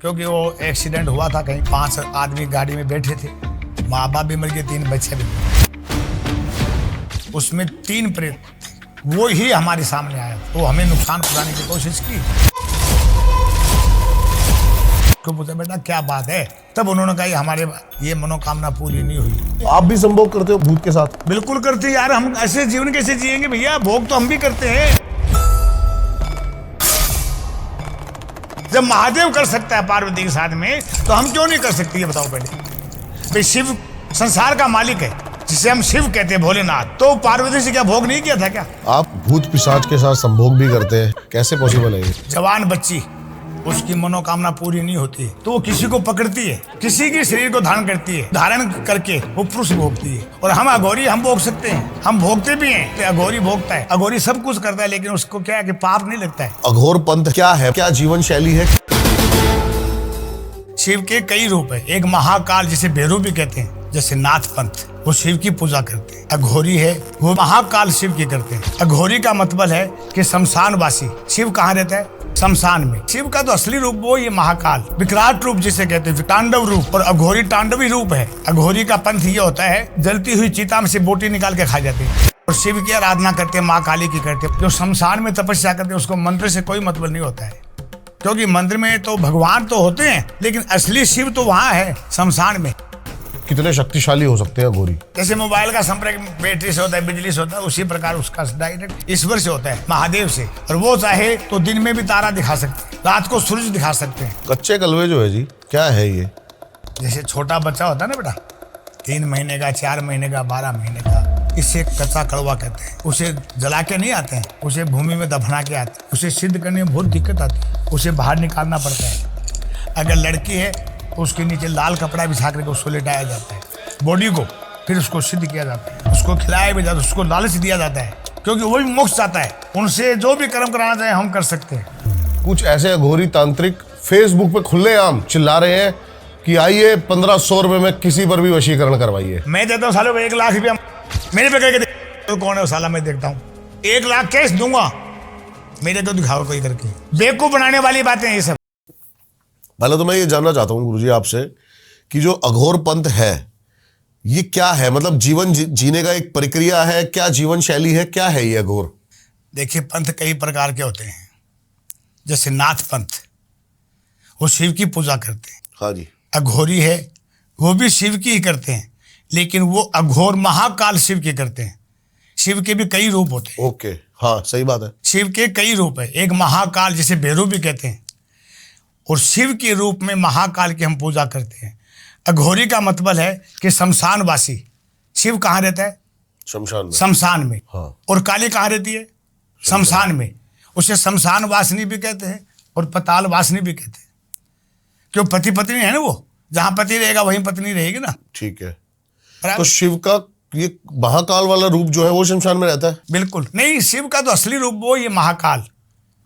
क्योंकि वो एक्सीडेंट हुआ था कहीं, 5 आदमी गाड़ी में बैठे थे, माँ बाप भी मर गए, 3 बच्चे भी मर गए। उसमें 3 प्रेत, वो ही हमारे सामने आया, तो हमें नुकसान पहुंचाने की कोशिश की। तो पूछा बेटा क्या बात है, तब उन्होंने कहा हमारे ये मनोकामना पूरी नहीं हुई। आप भी संभोग करते हो भूत के साथ? बिल्कुल करते हैं यार, हम ऐसे जीवन कैसे जिएंगे भैया, भोग तो हम भी करते हैं। जब महादेव कर सकता है पार्वती के साथ में, तो हम क्यों नहीं कर सकते, ये बताओ पहले। भाई शिव संसार का मालिक है, जिसे हम शिव कहते हैं, भोलेनाथ, तो पार्वती से क्या भोग नहीं किया था क्या? आप भूत पिशाच के साथ संभोग भी करते हैं, कैसे पॉसिबल है ये? जवान बच्ची, उसकी मनोकामना पूरी नहीं होती है तो वो किसी को पकड़ती है, किसी के शरीर को धारण करती है, धारण करके वो पुरुष भोगती है। और हम अघोरी, हम भोग सकते हैं, हम भोगते भी हैं। तो अघोरी भोगता है, अघोरी सब कुछ करता है, लेकिन उसको क्या है कि पाप नहीं लगता है। अघोर पंथ क्या है, क्या जीवन शैली है? शिव के कई रूप है। एक महाकाल, जिसे भैरव भी कहते हैं, जैसे नाथ पंथ, वो शिव की पूजा करते हैं। अघोरी है, वो महाकाल शिव की करते हैं। अघोरी का मतलब है कि शमशानवासी। शिव कहाँ रहता है? शमशान में। शिव का तो असली रूप वो ये महाकाल, विकराट रूप जिसे कहते हैं, तांडव रूप। और अघोरी तांडवी रूप है। अघोरी का पंथ ये होता है, जलती हुई चिता में से बोटी निकाल के खा जाते हैं। और शिव की आराधना करते हैं, माँ काली की करते हैं। जो शमशान में तपस्या करते हैं, उसको मंत्र से कोई मतलब नहीं होता है, क्योंकि मंदिर में तो भगवान तो होते हैं, लेकिन असली शिव तो वहाँ है, शमशान में। कितने शक्तिशाली हो सकते हैं अघोरी? जैसे मोबाइल का संपर्क बैटरी से होता है, बिजली से होता है, उसी प्रकार उसका डायरेक्ट ईश्वर से होता है, महादेव से। और वो चाहे तो दिन में भी तारा दिखा सकते हैं, रात को सूरज दिखा सकते हैं। कच्चे कलवे जो है जी, क्या है ये? जैसे छोटा बच्चा होता है ना बेटा, 3 महीने का, 4 महीने का, 12 महीने का, इससे कच्चा कड़वा कहते हैं। उसे जला के नहीं आते हैं, उसे भूमि में दफना के आते हैं। उसे सिद्ध करने में बहुत दिक्कत आती है, उसे बाहर निकालना पड़ता है। अगर लड़की है तो उसके नीचे लाल कपड़ा बिछा करके उसको लेटाया जाता है, बॉडी को, फिर उसको सिद्ध किया जाता है, उसको खिलाया भी जाता है, उसको लालच दिया जाता है, क्योंकि वो भी मोक्ष चाहता है। उनसे जो भी कर्म कराना चाहे हम कर सकते हैं। कुछ ऐसे अघोरी तांत्रिक फेसबुक पे खुलेआम चिल्ला रहे हैं कि आइए 1500 रुपए में किसी पर भी वशीकरण करवाइए। मैं देता हूँ सालों को 1 लाख रुपया, मेरे पे करके तो कौन है वो साला, मैं देखता हूँ 1 लाख कैश दूंगा, मेरे को दिखाओ कोई करके। बेवकूफ बनाने वाली बातें ये सब। पहले तो मैं ये जानना चाहता हूँ गुरुजी आपसे कि जो अघोर पंथ है ये क्या है, मतलब जीवन जीने का एक प्रक्रिया है, क्या जीवन शैली है, क्या है ये अघोर? देखिए, पंथ कई प्रकार के होते हैं। जैसे नाथ पंथ, वो शिव की पूजा करते हैं। हाँ जी। अघोरी है, वो भी शिव की ही करते हैं, लेकिन वो अघोर महाकाल शिव की करते हैं। शिव के भी कई रूप होते हैं। ओके, हाँ सही बात है। शिव के कई रूप है। एक महाकाल, जिसे भैरव भी कहते हैं, और शिव के रूप में महाकाल की हम पूजा करते हैं। अघोरी का मतलब है कि शमशानवासी। शिव कहाँ रहता है? शमशान में। शमशान में। हाँ। और काली कहाँ रहती है? शमशान में। उसे शमशान वासिनी भी कहते हैं और पताल वासिनी भी कहते हैं, क्यों पति पत्नी है ना, वो जहाँ पति रहेगा वहीं पत्नी रहेगी ना। ठीक है। तो शिव का ये महाकाल वाला रूप जो है वो शमशान में रहता है? बिल्कुल नहीं, शिव का तो असली रूप वो ये महाकाल,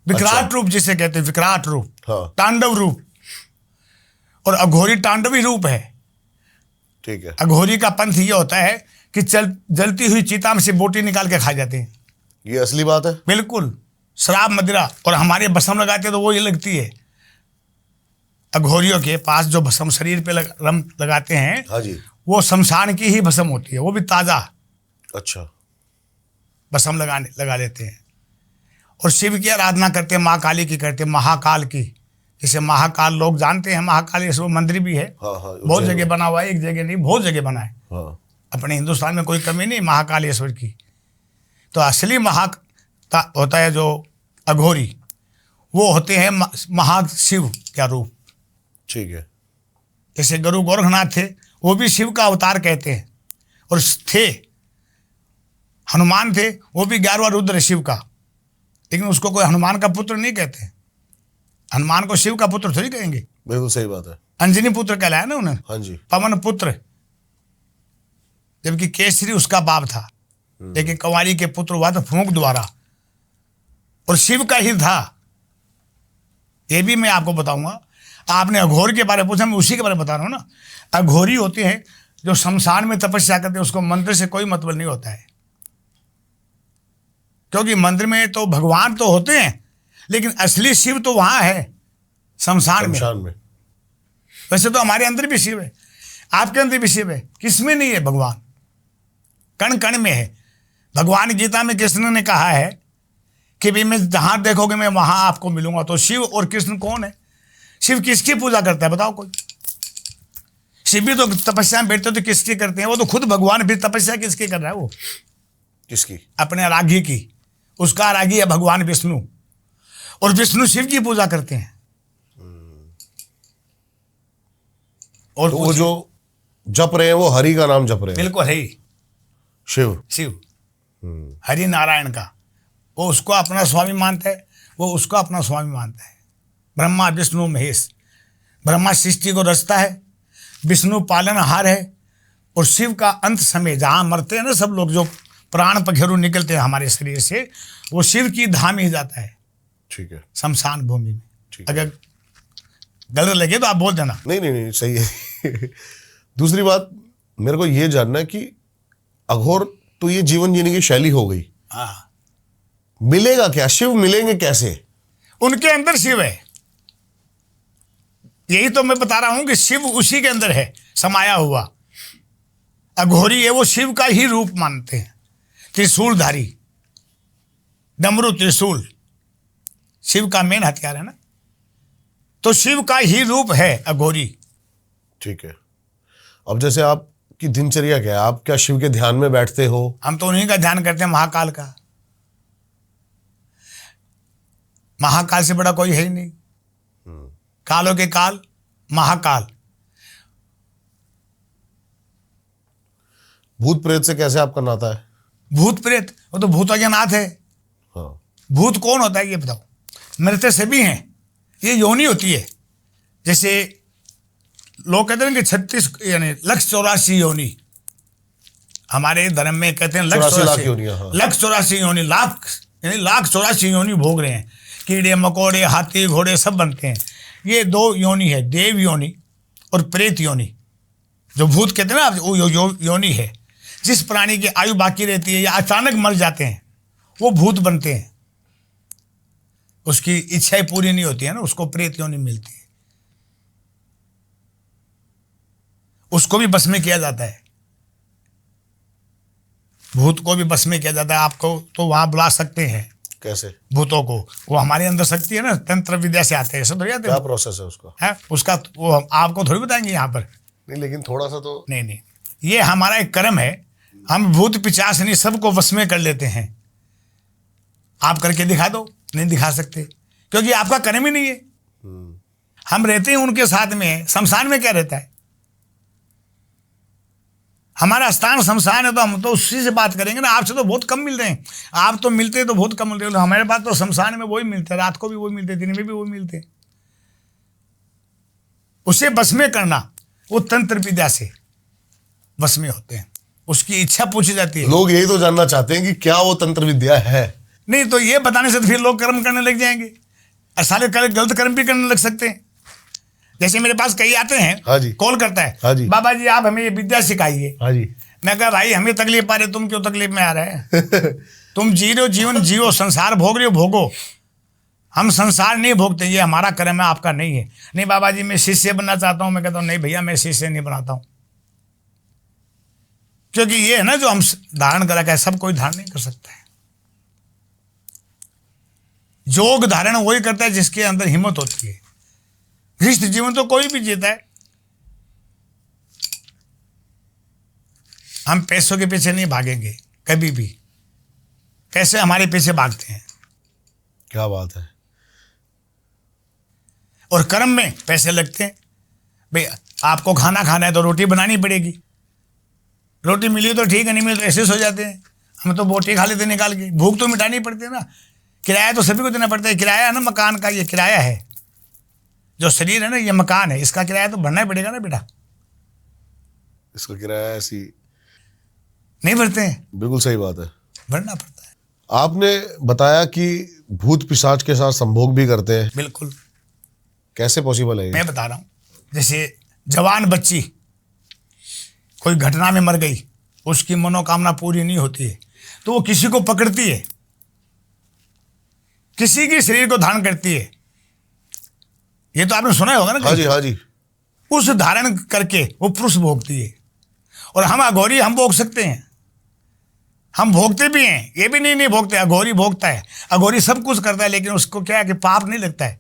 विकराट अच्छा। रूप जिसे कहते हैं, विकराट रूप। हाँ। तांडव रूप। और अघोरी तांडवी रूप है। ठीक है। अघोरी का पंथ ये होता है कि जलती हुई चिता में से बोटी निकाल के खा जाते हैं। ये असली बात है? बिल्कुल। शराब मदिरा, और हमारे भस्म लगाते हैं तो वो ये लगती है। अघोरियों के पास जो भस्म शरीर पे लगाते हैं, हाँ जी, वो शमशान की ही भस्म होती है, वो भी ताजा अच्छा भस्म लगा लेते हैं। और शिव की आराधना करते हैं, माँ काली की करते हैं, महाकाल की। जैसे महाकाल लोग जानते हैं, महाकाल वो मंदिर भी है। हाँ हाँ, बहुत जगह बना हुआ है, एक जगह नहीं, बहुत जगह बना है। हाँ। अपने हिंदुस्तान में कोई कमी नहीं महाकालेश्वर की। तो असली होता है जो अघोरी, वो होते हैं महाशिव का रूप। ठीक है। जैसे गुरु गोरखनाथ थे, वो भी शिव का अवतार कहते हैं। और थे हनुमान थे, वो भी 11वां रुद्र शिव का, लेकिन उसको कोई हनुमान का पुत्र नहीं कहते। हनुमान को शिव का पुत्र थोड़ी कहेंगे। बिल्कुल सही बात है। अंजनी पुत्र कहलाया ना उन्हें। हाँ जी। पवन पुत्र, जबकि केसरी उसका बाप था, लेकिन कंवारी के पुत्र हुआ था फूंक द्वारा, और शिव का ही था। ये भी मैं आपको बताऊंगा। आपने अघोर के बारे में पूछा, मैं उसी के बारे में बता रहा हूँ ना। अघोरी होते हैं जो शमशान में तपस्या करते हैं, उसको मंत्र से कोई मतलब नहीं होता है, क्योंकि मंदिर में तो भगवान तो होते हैं, लेकिन असली शिव तो वहां है, शमशान में। वैसे तो हमारे अंदर भी शिव है, आपके अंदर भी शिव है, किसमें नहीं है? भगवान कण कण में है। भगवान गीता में कृष्ण ने कहा है कि भाई मैं जहां देखोगे मैं वहां आपको मिलूंगा। तो शिव और कृष्ण कौन है? शिव किसकी पूजा करता है बताओ कोई? शिव भी तो तपस्या में बैठते तो किसकी करते हैं? वो तो खुद भगवान भी तपस्या किसकी कर रहा है? वो किसकी? अपने अरागी की। उसका अरागी है भगवान विष्णु, और विष्णु शिव की पूजा करते हैं। और तो वो जो जप रहे हैं वो हरि का नाम जप रहे हैं? बिल्कुल है, शिव। शिव हरि नारायण का। वो उसको अपना स्वामी मानता है, वो उसको अपना स्वामी मानता है। ब्रह्मा विष्णु महेश। ब्रह्मा सृष्टि को रचता है, विष्णु पालनहार है, और शिव का अंत समय जहाँ मरते हैं ना सब लोग, जो प्राण पखेरु निकलते हैं हमारे शरीर से, वो शिव की धाम ही जाता है। ठीक है। शमशान भूमि में। ठीक। अगर गलत लगे तो आप बोल देना। नहीं नहीं नहीं, सही है। दूसरी बात मेरे को ये जानना है कि अघोर तो ये जीवन जीने की शैली हो गई, हाँ, मिलेगा क्या? शिव मिलेंगे कैसे? उनके अंदर शिव है। यही तो मैं बता रहा हूं कि शिव उसी के अंदर है समाया हुआ। अघोरी है वो शिव का ही रूप मानते हैं, त्रिशूलधारी, डमरू त्रिशूल शिव का मेन हथियार है ना, तो शिव का ही रूप है अघोरी। ठीक है। अब जैसे आपकी दिनचर्या क्या है? आप क्या शिव के ध्यान में बैठते हो? हम तो उन्हीं का ध्यान करते हैं, महाकाल का। महाकाल से बड़ा कोई है ही नहीं। कालों के काल महाकाल। भूत प्रेत से कैसे आपका नाता है? भूत प्रेत वो तो भूतों के नाथ है। हाँ। भूत कौन होता है ये बताओ? मृत से भी हैं, ये योनि होती है। जैसे लोग कहते हैं कि 36 यानी 184 योनि, हमारे धर्म में कहते हैं 84 लाख योनियां, हाँ। 184 योनि, लाख यानी 184 योनि भोग रहे हैं। कीड़े मकोड़े हाथी घोड़े सब बनते हैं। ये 2 योनि है, देव योनि और प्रेत योनि। जो भूत कहते हैं ना वो योनि है। जिस प्राणी की आयु बाकी रहती है या अचानक मर जाते हैं वो भूत बनते हैं। उसकी इच्छाएं पूरी नहीं होती है ना, उसको प्रेत योनि मिलती है। उसको भी बस में किया जाता है, भूत को भी बस में किया जाता है। आपको तो वहां बुला सकते हैं। कैसे? भूतों को वो हमारे अंदर शक्ति है ना, तंत्र विद्या से आते हैं, सब थोड़ी आते क्या हैं। प्रोसेस है उसका? है उसका वो आपको थोड़ी बताएंगे यहाँ पर। नहीं, लेकिन थोड़ा सा तो। नहीं, ये हमारा एक कर्म है। हम भूत पिशाच नहीं सबको वश में कर लेते हैं। आप करके दिखा दो, नहीं दिखा सकते क्योंकि आपका कर्म ही नहीं है। हम रहते हैं उनके साथ में। शमशान में क्या रहता है? हमारा स्थान शमशान है, तो हम तो उसी से बात करेंगे ना। आपसे तो बहुत कम मिल रहे हैं, आप तो मिलते हैं तो बहुत कम मिलते हैं। हमारे पास तो शमशान में वही मिलते हैं, रात को भी वही मिलते हैं, दिन में भी वही मिलते हैं। उसे बस में करना, वो तंत्र विद्या से बस में होते हैं। उसकी इच्छा पूछी जाती है। लोग यही तो जानना चाहते हैं कि क्या वो तंत्र विद्या है। नहीं तो ये बताने से तो फिर लोग कर्म करने लग जाएंगे, सारे गलत कर्म भी करने लग सकते हैं। जैसे मेरे पास कई आते हैं, हाँ जी, कॉल करता है, हाँ जी, बाबा जी आप हमें ये विद्या सिखाइए। हाँ जी। मैं कहा भाई हमें तकलीफ आ रही है, तुम क्यों तकलीफ में आ रहे हैं? तुम जी रहे हो जीवन जियो, संसार भोग रहे हो भोगो। हम संसार नहीं भोगते, ये हमारा कर्म है, आपका नहीं है। नहीं बाबा जी मैं शिष्य बनना चाहता हूँ। मैं कहता हूँ नहीं भैया मैं शिष्य नहीं बनाता हूँ, क्योंकि ये है ना जो हम धारण कर रखा है, सब कोई धारण नहीं कर सकता है। योग धारण वही करता है जिसके अंदर हिम्मत होती है। गृहस्थ जीवन तो कोई भी जीता है। हम पैसों के पीछे नहीं भागेंगे कभी भी, पैसे हमारे पीछे भागते हैं। क्या बात है। और कर्म में पैसे लगते हैं। भाई आपको खाना खाना है तो रोटी बनानी पड़ेगी। रोटी मिली तो ठीक है, नहीं मिली तो ऐसे सो जाते हैं। हम तो बोटी खा लेते निकाल के, भूख तो मिटानी पड़ती है ना। किराया तो सभी को देना पड़ता है। किराया है ना मकान का, ये किराया है। जो शरीर है ना ये मकान है, इसका किराया तो भरना ही पड़ेगा ना बेटा। इसका किराया ऐसी नहीं भरते हैं? बिल्कुल सही बात है, भरना पड़ता है। आपने बताया कि भूत पिशाच के साथ संभोग भी करते हैं। बिल्कुल। कैसे पॉसिबल है ये? मैं बता रहा हूँ, जैसे जवान बच्ची कोई घटना में मर गई, उसकी मनोकामना पूरी नहीं होती है तो वो किसी को पकड़ती है, किसी के शरीर को धारण करती है। ये तो आपने सुना ही होगा ना। हाँ जी, हाँ जी। उस धारण करके वो पुरुष भोगती है। और हम अघोरी हम भोग सकते हैं, हम भोगते भी हैं, ये भी नहीं भोगते। अघोरी भोगता है, अघोरी सब कुछ करता है, लेकिन उसको क्या है कि पाप नहीं लगता है।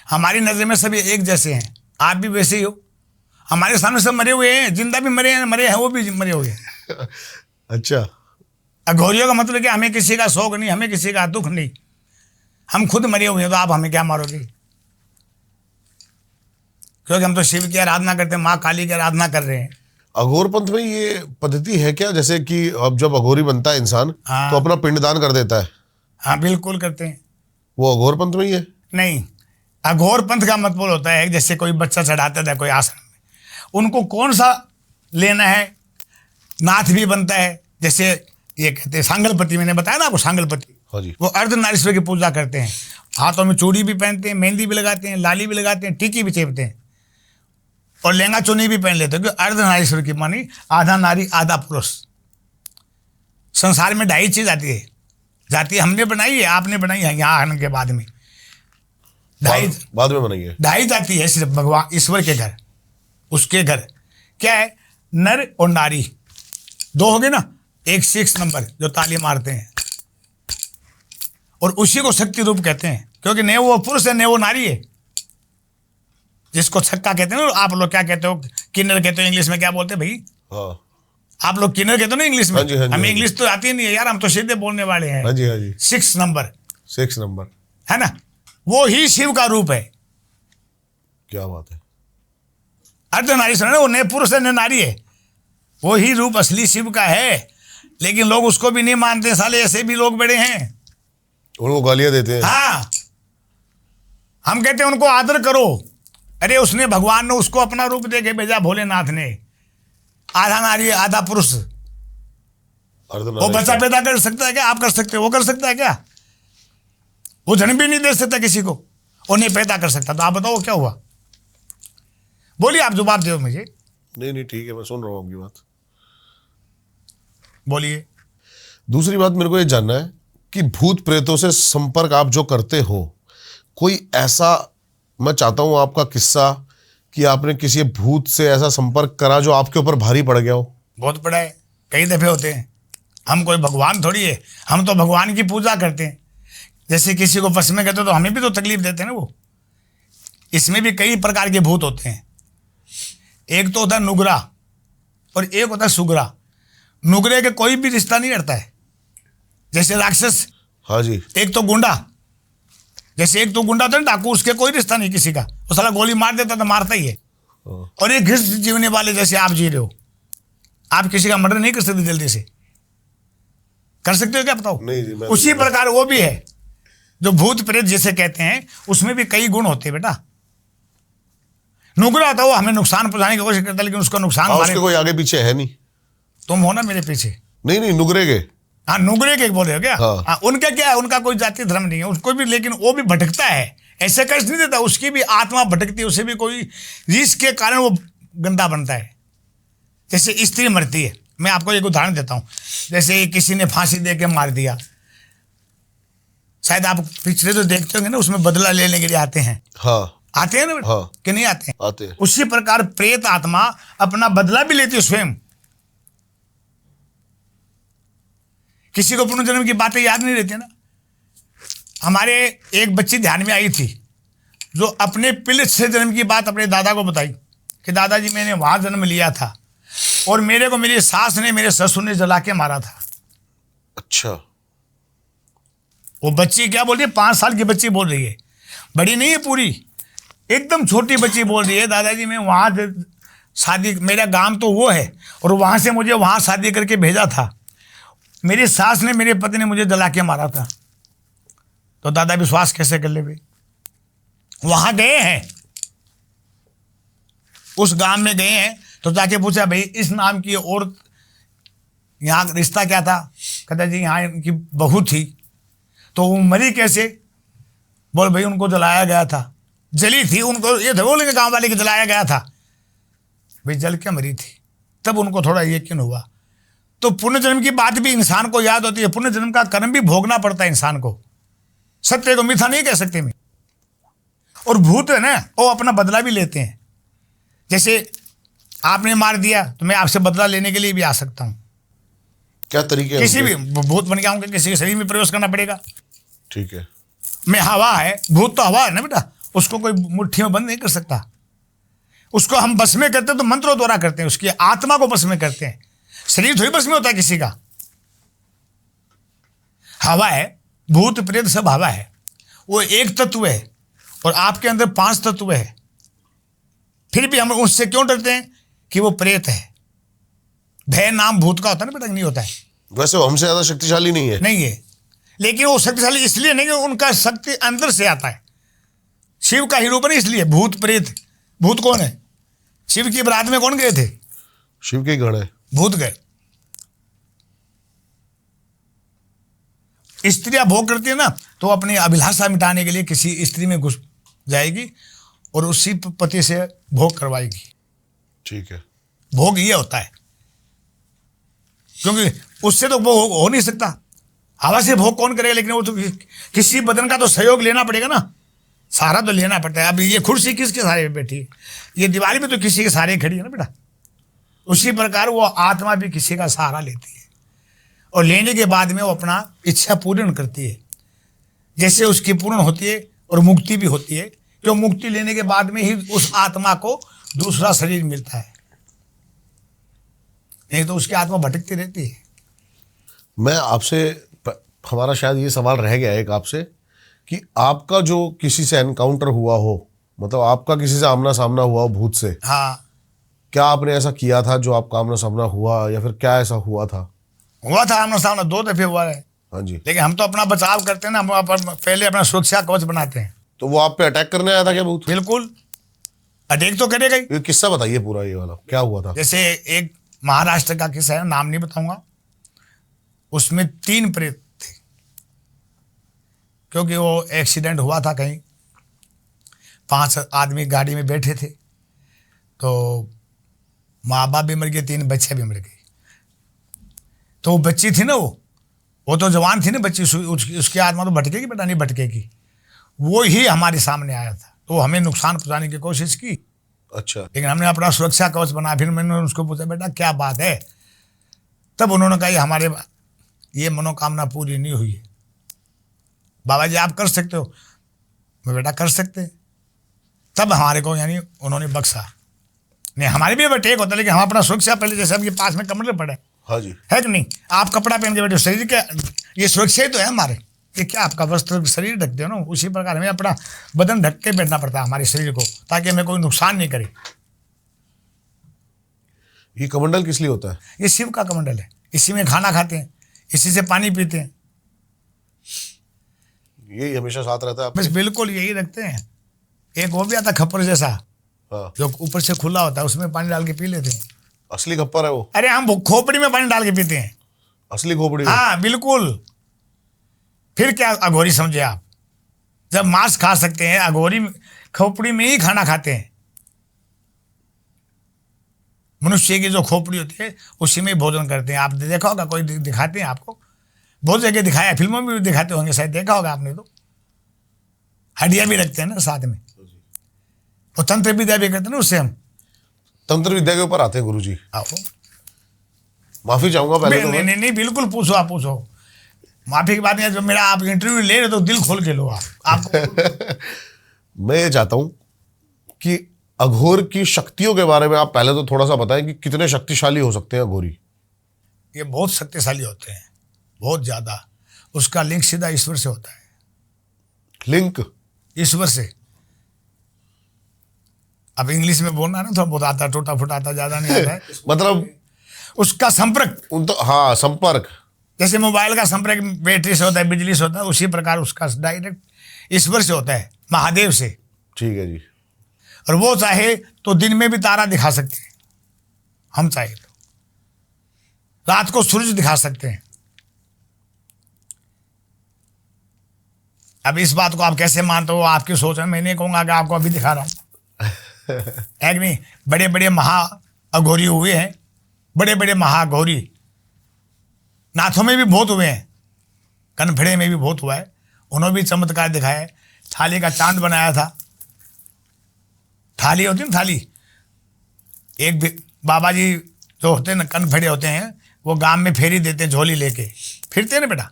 हमारी नजर में सभी एक जैसे हैं, आप भी वैसे ही हो। हमारे सामने सब मरे हुए हैं, जिंदा भी मरे हैं वो भी मरे हुए हैं। अच्छा, अघोरियों का मतलब कि हमें किसी का शौक नहीं, हमें किसी का दुख नहीं, हम खुद मरे हुए हैं, तो आप हमें क्या मारोगे? क्योंकि हम तो शिव की आराधना करते हैं, माँ काली की आराधना कर रहे हैं। अघोर पंथ में ये पद्धति है क्या, जैसे कि अब जब अघोरी बनता है इंसान हाँ। तो अपना पिंडदान कर देता है? हाँ बिल्कुल करते हैं। वो अघोर पंथ में ही है? नहीं, अघोर पंथ का मतलब होता है जैसे कोई बच्चा चढ़ाता था कोई आश्रम में, उनको कौन सा लेना है, नाथ भी बनता है। जैसे ये कहते हैं सांगलपति, मैंने बताया ना आपको सांगलपति, हाँ जी। वो अर्धनारीश्वर की पूजा करते हैं। हाथों में चूड़ी भी पहनते हैं, मेहंदी भी लगाते हैं, लाली भी लगाते हैं, टीकी भी चेपते हैं और लहंगा चुन्नी भी पहन लेते हैं। क्योंकि अर्धनारीश्वर की मानी आधा नारी आधा पुरुष। संसार में ढाई चीज आती है, जाति हमने बनाई है, आपने बनाई है यहाँ आने के बाद में। बाद में बनाइए। ढाई जाति है सिर्फ भगवान ईश्वर के घर, उसके घर क्या है, नर और नारी, दो हो गए ना, एक 6 नंबर जो ताली मारते हैं, और उसी को शक्ति रूप कहते हैं। क्योंकि न वो पुरुष है न वो नारी है। जिसको छक्का कहते हैं ना, आप लोग क्या कहते हो, किन्नर कहते हो, इंग्लिश में क्या बोलते हैं भाई? हाँ। आप लोग किन्नर कहते हो ना इंग्लिश में। हाँ जी, हाँ जी, हमें हाँ इंग्लिश तो आती नहीं है यार, हम तो सीधे बोलने वाले हैं। हाँ जी, हाँ जी। 6 नंबर 6 नंबर है ना, वो ही शिव का रूप है। क्या बात है। अर्धनारीश्वर है, वो न पुरुष है न नारी है, वो ही रूप असली शिव का है। लेकिन लोग उसको भी नहीं मानते, साले ऐसे भी लोग बड़े हैं, उनको गालियां देते हैं। हाँ, हम कहते हैं उनको आदर करो। अरे उसने, भगवान ने उसको अपना रूप दे के भेजा, भोलेनाथ ने, आधा नारी आधा पुरुष। वो बच्चा पैदा कर सकता है क्या? आप कर सकते हो? वो कर सकता है क्या? वो जन्म भी नहीं दे सकता किसी को, और नहीं पैदा कर सकता। तो आप बताओ क्या हुआ? बोलिए, आप जवाब दो मुझे। नहीं ठीक है, मैं सुन रहा हूँ आपकी बात। बोलिए। दूसरी बात मेरे को ये जानना है कि भूत प्रेतों से संपर्क आप जो करते हो, कोई ऐसा, मैं चाहता हूं आपका किस्सा कि आपने किसी भूत से ऐसा संपर्क करा जो आपके ऊपर भारी पड़ गया हो। बहुत बड़ा है, कई दफे होते हैं। हम कोई भगवान थोड़ी है, हम तो भगवान की पूजा करते हैं। जैसे किसी को बस में कहते तो हमें भी तो तकलीफ देते हैं ना वो। इसमें भी कई प्रकार के भूत होते हैं। एक तो होता है नुगरा और एक होता है सुगरा। नुगरे के कोई भी रिश्ता नहीं रहता है, जैसे राक्षस। हाँ जी। एक तो गुंडा, जैसे एक तो गुंडा था ना डाकू, उसके कोई रिश्ता नहीं किसी का, वो साला गोली मार देता तो मारता ही है। और एक घिस जीवने वाले जैसे आप जी रहे हो, आप किसी का मर्डर नहीं कर सकते जल्दी से, कर सकते हो क्या बताओ? नहीं जी, उसी प्रकार वो भी है जो भूत प्रेत जिसे कहते हैं, उसमें भी कई गुण होते हैं बेटा। नुगरा था वो हमें नुकसान पहुंचाने की कोशिश करता है, लेकिन उसका नुकसान उसके कोई आगे पीछे है नहीं। तुम हो ना मेरे पीछे। नहीं नुगरे के। हाँ, नुगरे के बोल रहे हो क्या? हाँ। हाँ, उनका क्या है, उनका कोई जाति धर्म नहीं है उसको भी, लेकिन वो भी भटकता है, ऐसे कष्ट नहीं देता, उसकी भी आत्मा भटकती है, उसे भी कोई रीस के कारण वो गंदा बनता है। जैसे स्त्री मरती है, मैं आपको एक उदाहरण देता हूँ। जैसे किसी ने फांसी दे के मार दिया, शायद आप पिछले तो देखते होंगे ना, उसमें बदला लेने के लिए आते हैं। हाँ, आते हैं ना? हाँ। कि नहीं आते हैं? आते हैं। उसी प्रकार प्रेत आत्मा अपना बदला भी लेती है स्वयं। किसी को पुनर्जन्म की बातें याद नहीं रहती ना। हमारे एक बच्ची ध्यान में आई थी जो अपने पिलित से जन्म की बात अपने दादा को बताई कि दादाजी मैंने वहां जन्म लिया था और मेरे को मेरी सास ने, मेरे ससुर ने जला के मारा था। अच्छा। वो बच्ची क्या बोल रही है? 5 साल की बच्ची बोल रही है, बड़ी नहीं है पूरी, एकदम छोटी बच्ची बोल रही है, दादाजी मैं वहां शादी, मेरा गांव तो वो है और वहां से मुझे वहां शादी करके भेजा था, मेरी सास ने, मेरे पति ने मुझे जला के मारा था। तो दादा विश्वास कैसे कर ले भाई? वहां गए हैं, उस गांव में गए हैं, तो जाके पूछा भाई इस नाम की औरत यहाँ रिश्ता क्या था? कहता जी यहाँ इनकी बहू थी। तो वो मरी कैसे? बोल भाई उनको जलाया गया था। जली थी उनको, ये थे बोलेंगे गाँव वाले कि जलाया गया था। भाई जल के मरी थी, तब उनको थोड़ा यकीन हुआ। तो पुनर्जन्म की बात भी इंसान को याद होती है, पुनर्जन्म का कर्म भी भोगना पड़ता है इंसान को, सत्य को मिथ्या नहीं कह सकते मैं। और भूत है ना, वो अपना बदला भी लेते हैं। जैसे आपने मार दिया तो मैं आपसे बदला लेने के लिए भी आ सकता हूँ। क्या तरीके हैं किसी उनके? भी भूत बन के आऊंगा, किसी के शरीर में प्रवेश करना पड़ेगा। ठीक है। मैं हवा है, भूत तो हवा है ना बेटा, उसको कोई मुट्ठी में बंद नहीं कर सकता। उसको हम बस में करते हैं तो मंत्रों द्वारा करते हैं, उसकी आत्मा को बस में करते हैं। शरीर थोड़ी बस में होता है किसी का। हवा है, भूत प्रेत सब हवा है, वो एक तत्व है और आपके अंदर 5 तत्व है। फिर भी हम उससे क्यों डरते हैं कि वो प्रेत है। भय नाम भूत का होता है ना बेटा, नहीं होता है। वैसे वो हमसे ज्यादा शक्तिशाली नहीं है। नहीं है, लेकिन वो शक्तिशाली इसलिए नहीं कि उनका शक्ति अंदर से आता है। शिव का ही रूप नहीं, इसलिए भूत प्रेत। भूत कौन है? शिव की बारात में कौन गए थे? शिव के गण है। भूत गए। स्त्रियां भोग करती है ना, तो अपनी अभिलाषा मिटाने के लिए किसी स्त्री में घुस जाएगी और उसी पति से भोग करवाएगी। ठीक है। भोग ये होता है, क्योंकि उससे तो भोग हो नहीं सकता। हवा से भोग कौन करेगा? लेकिन वो तो किसी बदन का तो सहयोग लेना पड़ेगा ना, सहारा तो लेना पड़ता है। अब ये कुर्सी किसके सहारे पे बैठी है? ये दीवार भी तो किसी के सहारे खड़ी है ना बेटा। उसी प्रकार वो आत्मा भी किसी का सहारा लेती है और लेने के बाद में वो अपना इच्छा पूर्ण करती है। जैसे उसकी पूर्ण होती है और मुक्ति भी होती है, क्यों? मुक्ति लेने के बाद में ही उस आत्मा को दूसरा शरीर मिलता है, नहीं तो उसकी आत्मा भटकती रहती है। मैं आपसे हमारा शायद ये सवाल रह गया है एक आपसे कि आपका जो किसी से एनकाउंटर हुआ हो, मतलब आपका किसी से आमना सामना हुआ हो भूत से, हाँ, क्या आपने ऐसा किया था जो आपका आमना सामना हुआ, या फिर क्या ऐसा हुआ था? हुआ था आमना सामना, 2 दफे हुआ है। हाँ जी। लेकिन हम तो अपना बचाव करते हैं ना, हम पहले अपना सुरक्षा कवच बनाते हैं। तो वो आप पे अटैक करने आया था क्या भूत? बिल्कुल, अटैक तो करेगा ही। ये किस्सा बताइए पूरा, ये वाला क्या हुआ था? जैसे एक महाराष्ट्र का किस्सा है, नाम नहीं बताऊंगा। उसमें 3 प्रेत थे, क्योंकि वो एक्सीडेंट हुआ था कहीं, 5 आदमी गाड़ी में बैठे थे, तो माँ बाप भी मर गए, 3 बच्चे भी मर गए। तो वो बच्ची थी ना, वो तो जवान थी ना बच्ची, उसकी आत्मा तो भटकेगी बेटा, नहीं भटकेगी। वो ही हमारे सामने आया था, तो हमें नुकसान पहुंचाने की कोशिश की। अच्छा। लेकिन हमने अपना सुरक्षा कवच बनाया। फिर मैंने उसको पूछा, बेटा क्या बात है? तब उन्होंने कहा, हमारे ये मनोकामना पूरी नहीं हुई है। बाबा जी आप कर सकते हो? मैं, बेटा कर सकते हैं। तब हमारे को यानी उन्होंने बख्शा। नहीं, हमारे भी अटैक होता है, लेकिन हम अपना सुरक्षा पहले, जैसे अब ये पास में कमरे पड़े, हाँ जी। है कि नहीं? आप कपड़ा पहन के बैठे, शरीर के ये सुरक्षा ही तो है हमारे। ये क्या आपका वस्त्र शरीर ढकते हो ना, उसी प्रकार हमें अपना बदन ढक के बैठना पड़ता है हमारे शरीर को, ताकि हमें कोई नुकसान नहीं करे। ये कमंडल किस लिए होता है? ये शिव का कमंडल है, इसी में खाना खाते हैं, इसी से पानी पीते हैं। ये हमेशा साथ रहता है बस आपके? बिल्कुल यही रखते हैं। एक वो भी आता खप्पर जैसा, हाँ। जो ऊपर से खुला होता है, उसमें पानी डाल के पी लेते हैं। असली खप्पर है वो? अरे हम खोपड़ी में पानी डाल के पीते हैं। असली खोपड़ी में? हाँ बिल्कुल। फिर क्या अघोरी समझे आप? जब मांस खा सकते हैं, अघोरी खोपड़ी में ही खाना खाते हैं। मनुष्य की जो खोपड़ी होती है उसी में ही भोजन करते हैं। आप देखा होगा, कोई दिखाते हैं आपको, बहुत जगह दिखाया, फिल्मों में भी दिखाते होंगे, शायद देखा होगा आपने। तो हड्डियां भी रखते हैं ना साथ में, और तंत्र विद्या भी करते हैं ना उससे हम। तंत्र विद्या के ऊपर आते हैं गुरुजी। आओ, माफी चाहूंगा पहले तो नहीं, मैं। नहीं नहीं बिल्कुल पूछो, आप पूछो। माफी की बात नहीं है, जो मेरा आप इंटरव्यू ले रहे हो तो दिल खोल के लो आपको। मैं ये चाहता हूं कि अघोर की शक्तियों के बारे में आप पहले तो थोड़ा सा बताएं कि कितने शक्तिशाली हो सकते हैं अघोरी। ये बहुत शक्तिशाली होते हैं, बहुत ज्यादा। उसका लिंक सीधा ईश्वर से होता है। लिंक? ईश्वर से। अब इंग्लिश में बोलना है ना, थोड़ा बहुत आता, टूटा फूटा आता, ज्यादा नहीं आता है। मतलब उसका संपर्क, उन तो, हाँ, संपर्क। जैसे मोबाइल का संपर्क बैटरी से होता है, बिजली से होता है, उसी प्रकार उसका डायरेक्ट ईश्वर से होता है, महादेव से। ठीक है जी। और वो चाहे तो दिन में भी तारा दिखा सकते हैं, हम चाहे तो रात को सूरज दिखा सकते हैं। अब इस बात को आप कैसे मानते हो, आपकी सोच है। मैं नहीं कहूंगा कि आपको अभी दिखा रहा हूं, है कि नहीं? बड़े बड़े महा अघोरी हुए हैं, बड़े बड़े महाघोरी। नाथों में भी बहुत हुए हैं, कनफड़े में भी बहुत हुआ है। उन्होंने भी चमत्कार दिखाया है। थाली का चांद बनाया था। थाली होती ना थाली, एक भी बाबा जी जो होते हैं ना, कन फड़े होते हैं, वो गांव में फेरी देते हैं, झोली लेके फिरते हैं ना बेटा,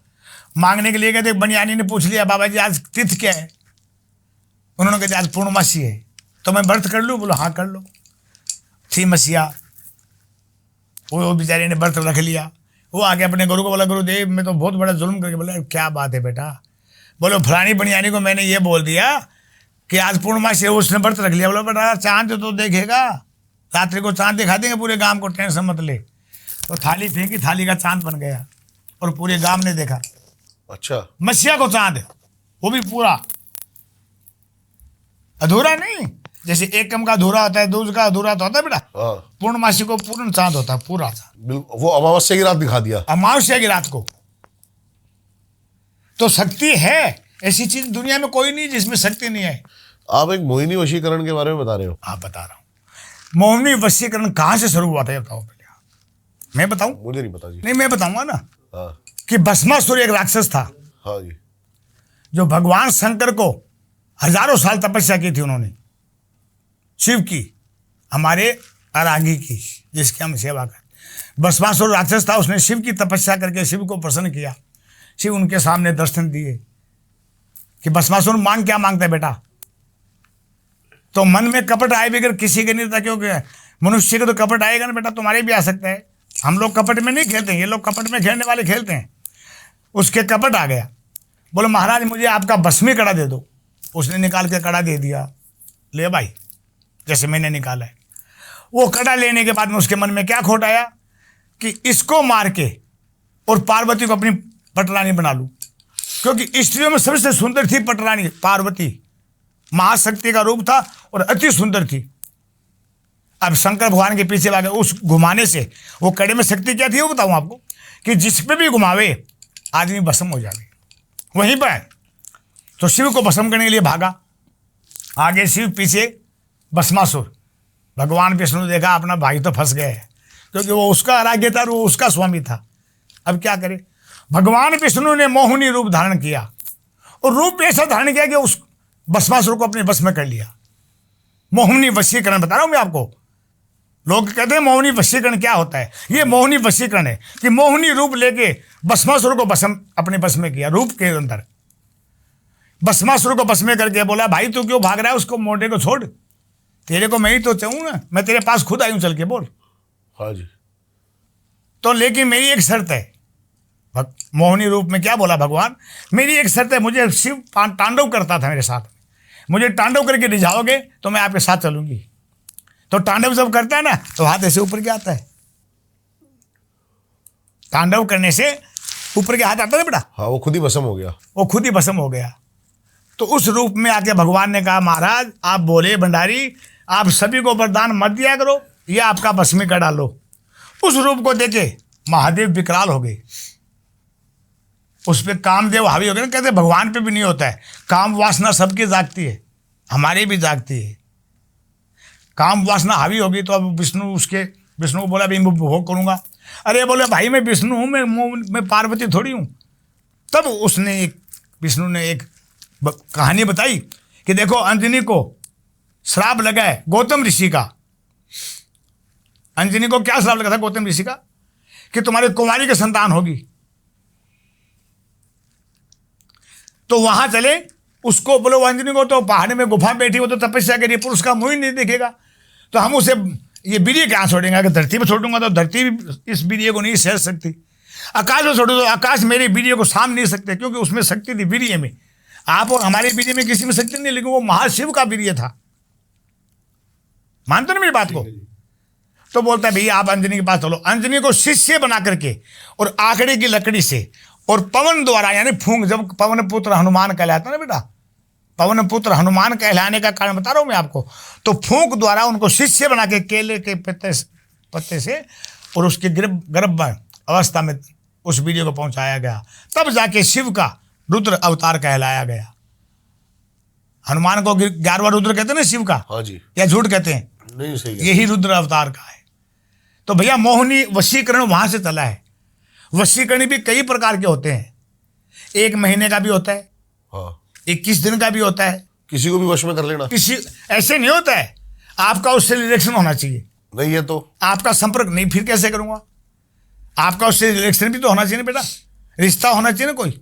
मांगने के लिए गए थे। बनियानी ने पूछ लिया, बाबा जी आज तिथि क्या है? उन्होंने कहा आज पूर्णमासी है, तो मैं व्रत कर लूँ? बोलो हाँ कर लो। थी मसीहा, वो बेचारे ने व्रत रख लिया। वो आके अपने गुरु को बोला, गुरुदेव मैं तो बहुत बड़ा जुल्म करके। बोला क्या बात है बेटा? बोलो फलानी बनियानी को मैंने ये बोल दिया कि आज पूर्णमासी है, उसने व्रत रख लिया। बोला बेटा चांद तो देखेगा, रात्रि को चांद दिखा देंगे पूरे गांव को, टेंशन मत ले। तो थाली फेंकी, थाली का चांद बन गया और पूरे गांव ने देखा। अच्छा, मसीहा को चांद, वो भी पूरा, अधूरा नहीं। जैसे एकम का अधूरा होता है, दूज का अधूरा तो होता है बेटा, हाँ पूर्णमासी को पूर्ण चांद होता है, पूरा था। बिल्कुल, वो अमावस्या की रात दिखा दिया। अमावस्या की रात को। तो शक्ति है, ऐसी चीज दुनिया में कोई नहीं जिसमें शक्ति नहीं है। आप एक मोहिनी वशीकरण के बारे में बता रहे हो। आप बता रहा हूं, मोहिनी वशीकरण कहां से शुरू हुआ था, बताओ पहले। मैं बताऊं? मुझे नहीं पता जी। नहीं मैं बताऊंगा ना। हाँ कि भस्मासुर एक राक्षस था, हाँ जी, जो भगवान शंकर को हजारों साल तपस्या की थी उन्होंने, शिव की, हमारे अरागी की, जिसकी हम सेवा करते। भस्मासुर राक्षस था, उसने शिव की तपस्या करके शिव को प्रसन्न किया। शिव उनके सामने दर्शन दिए कि भस्मासुर मांग क्या मांगता है बेटा? तो मन में कपट आए बगैर किसी के नहीं था, क्योंकि मनुष्य को तो कपट आएगा ना बेटा, तुम्हारे भी आ सकता है। हम लोग कपट में नहीं खेलते हैं, ये लोग कपट में खेलने वाले खेलते हैं। उसके कपट आ गया, बोलो महाराज मुझे आपका भस्मी कड़ा दे दो। उसने निकाल के कड़ा दे दिया, ले भाई, जैसे मैंने निकाला है। वो कड़ा लेने के बाद में उसके मन में क्या खोट आया कि इसको मार के और पार्वती को अपनी पटरानी बना लूं, क्योंकि स्त्रियों में सबसे सुंदर थी पटरानी, पार्वती महाशक्ति का रूप था और अति सुंदर थी। अब शंकर भगवान के पीछे भागे, उस घुमाने से वो कड़े में शक्ति क्या थी वो बताऊं आपको, कि जिस पे भी घुमावे आदमी भस्म हो जाए वहीं पर। तो शिव को भस्म करने के लिए भागा, आगे शिव, पीछे भस्मासुर। भगवान विष्णु ने देखा अपना भाई तो फंस गए, क्योंकि वो उसका आराध्य था और वो उसका स्वामी था। अब क्या करे? भगवान विष्णु ने मोहिनी रूप धारण किया, और रूप ऐसा धारण किया कि उस भस्मासुर को अपने वश में कर लिया। मोहिनी वशीकरण बता रहा हूं मैं आपको। लोग कहते हैं मोहिनी वशीकरण क्या होता है? ये मोहिनी वशीकरण है कि मोहिनी रूप लेके भस्मासुर को भस्म अपने वश में किया। रूप के अंदर भस्मासुर को वश में करके बोला, भाई तू क्यों भाग रहा है? उसको मोटे को छोड़, तेरे को मैं ही तो चाहूँ ना, मैं तेरे पास खुद आई हूं, चल के बोल। हाँ जी। तो लेकिन मेरी एक शर्त है। मोहिनी रूप में क्या बोला भगवान? मेरी एक शर्त है, मुझे शिव तांडव करता था मेरे साथ, मुझे तांडव करके रिझाओगे तो मैं आपके साथ चलूंगी। तो तांडव जब करता है ना तो हाथ ऐसे ऊपर के आता है, तांडव करने से ऊपर के हाथ आता है बेटा। हाँ, वो खुद ही भस्म हो गया, वो खुद ही भस्म हो गया। तो उस रूप में आके भगवान ने कहा, महाराज आप बोले भंडारी, आप सभी को वरदान मत दिया करो, ये आपका भस्मी कर डालो। उस रूप को देखे महादेव विकराल हो गए, उस पर कामदेव हावी हो गए। कहते भगवान पे भी नहीं होता है, काम वासना सबकी जागती है, हमारी भी जागती है। काम वासना हावी होगी तो अब विष्णु को बोला भाई मैं भोग करूंगा। अरे बोले भाई मैं विष्णु हूँ, मैं पार्वती थोड़ी हूँ। तब विष्णु ने एक कहानी बताई कि देखो अंजनी को श्राप लगा है गौतम ऋषि का। अंजनी को क्या श्राप लगा था गौतम ऋषि का? कि तुम्हारी कुमारी की संतान होगी। तो वहां चले, उसको बोलो अंजनी को तो पहाड़ में गुफा बैठी, वो तो तपस्या करिए, पुरुष का मुंह ही नहीं दिखेगा, तो हम उसे ये वीर्य कहाँ छोड़ेंगे? अगर धरती पर छोड़ूंगा तो धरती भी इस वीर्य को नहीं सह सकती। आकाश में छोड़ो तो आकाश मेरे वीर्य को साम नहीं सकते, क्योंकि उसमें शक्ति थी वीर्य में। आप और हमारे वीर्य में किसी में शक्ति नहीं, लेकिन वो महाशिव का वीर्य था। मानते ना मेरी बात को? तो बोलता है भैया आप अंजनी के पास चलो। अंजनी को शिष्य बना करके और आकड़े की लकड़ी से और पवन द्वारा, यानी फूंक, जब पवन पुत्र हनुमान कहलाता है ना बेटा, पवन पुत्र हनुमान कहलाने का कारण बता रहा हूं मैं आपको। तो फूंक द्वारा उनको शिष्य बना के केले के पत्ते से और उसके गर्भ अवस्था में उस वीर्य को पहुंचाया गया। तब जाके शिव का रुद्र अवतार कहलाया गया। हनुमान को 11वां रुद्र कहते हैं ना शिव का। हाँ जी। या झूठ कहते हैं? नहीं, सही है। यही रुद्र अवतार का है। तो भैया मोहिनी वशीकरण वहां से चला है। वशीकरण भी कई प्रकार के होते हैं, 1 महीने का भी होता है, हाँ, 21 दिन का भी होता है। किसी को भी वश में कर लेना। किसी ऐसे नहीं होता है, आपका उससे रिलेशन होना चाहिए। नहीं है तो आपका संपर्क नहीं, फिर कैसे करूंगा? आपका उससे रिलेशन भी तो होना चाहिए ना बेटा, रिश्ता होना चाहिए ना कोई।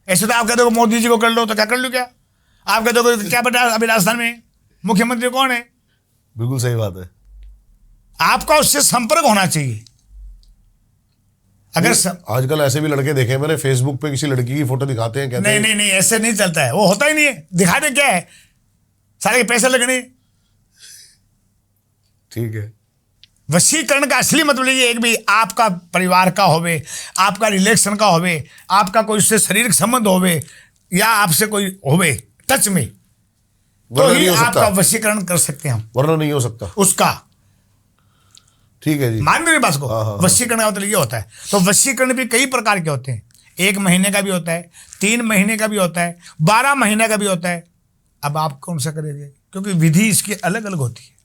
ऐसे तो आप कहते हो मोदी जी को कर लो, तो क्या कर लो? क्या आप कहते हो क्या बेटा अभी राजस्थान में मुख्यमंत्री कौन है? बिल्कुल सही बात है। आपका उससे संपर्क होना चाहिए। अगर आजकल ऐसे भी लड़के देखे मैंने फेसबुक पे, किसी लड़की की फोटो दिखाते हैं, कहते नहीं हैं नहीं नहीं, ऐसे नहीं चलता है, वो होता ही नहीं है। दिखाते क्या है, सारे के पैसे लगने। ठीक है। वशीकरण का असली मतलब ये एक भी आपका परिवार का होवे, आपका रिलेशन का होवे, आपका कोई उससे शारीरिक संबंध होवे, या आपसे कोई होवे टच में, तो वरना ही नहीं हो सकता, आपका वशीकरण कर सकते हैं हम वरना नहीं हो सकता। उसका। ठीक है जी, मान मेरी बात को। हाँ, हाँ, वशीकरण का मतलब ये होता है। तो वशीकरण भी कई प्रकार के होते हैं। 1 महीने का भी होता है, 3 महीने का भी होता है, 12 महीने का भी होता है। अब आप कौन सा करेंगे, क्योंकि विधि इसकी अलग अलग होती है।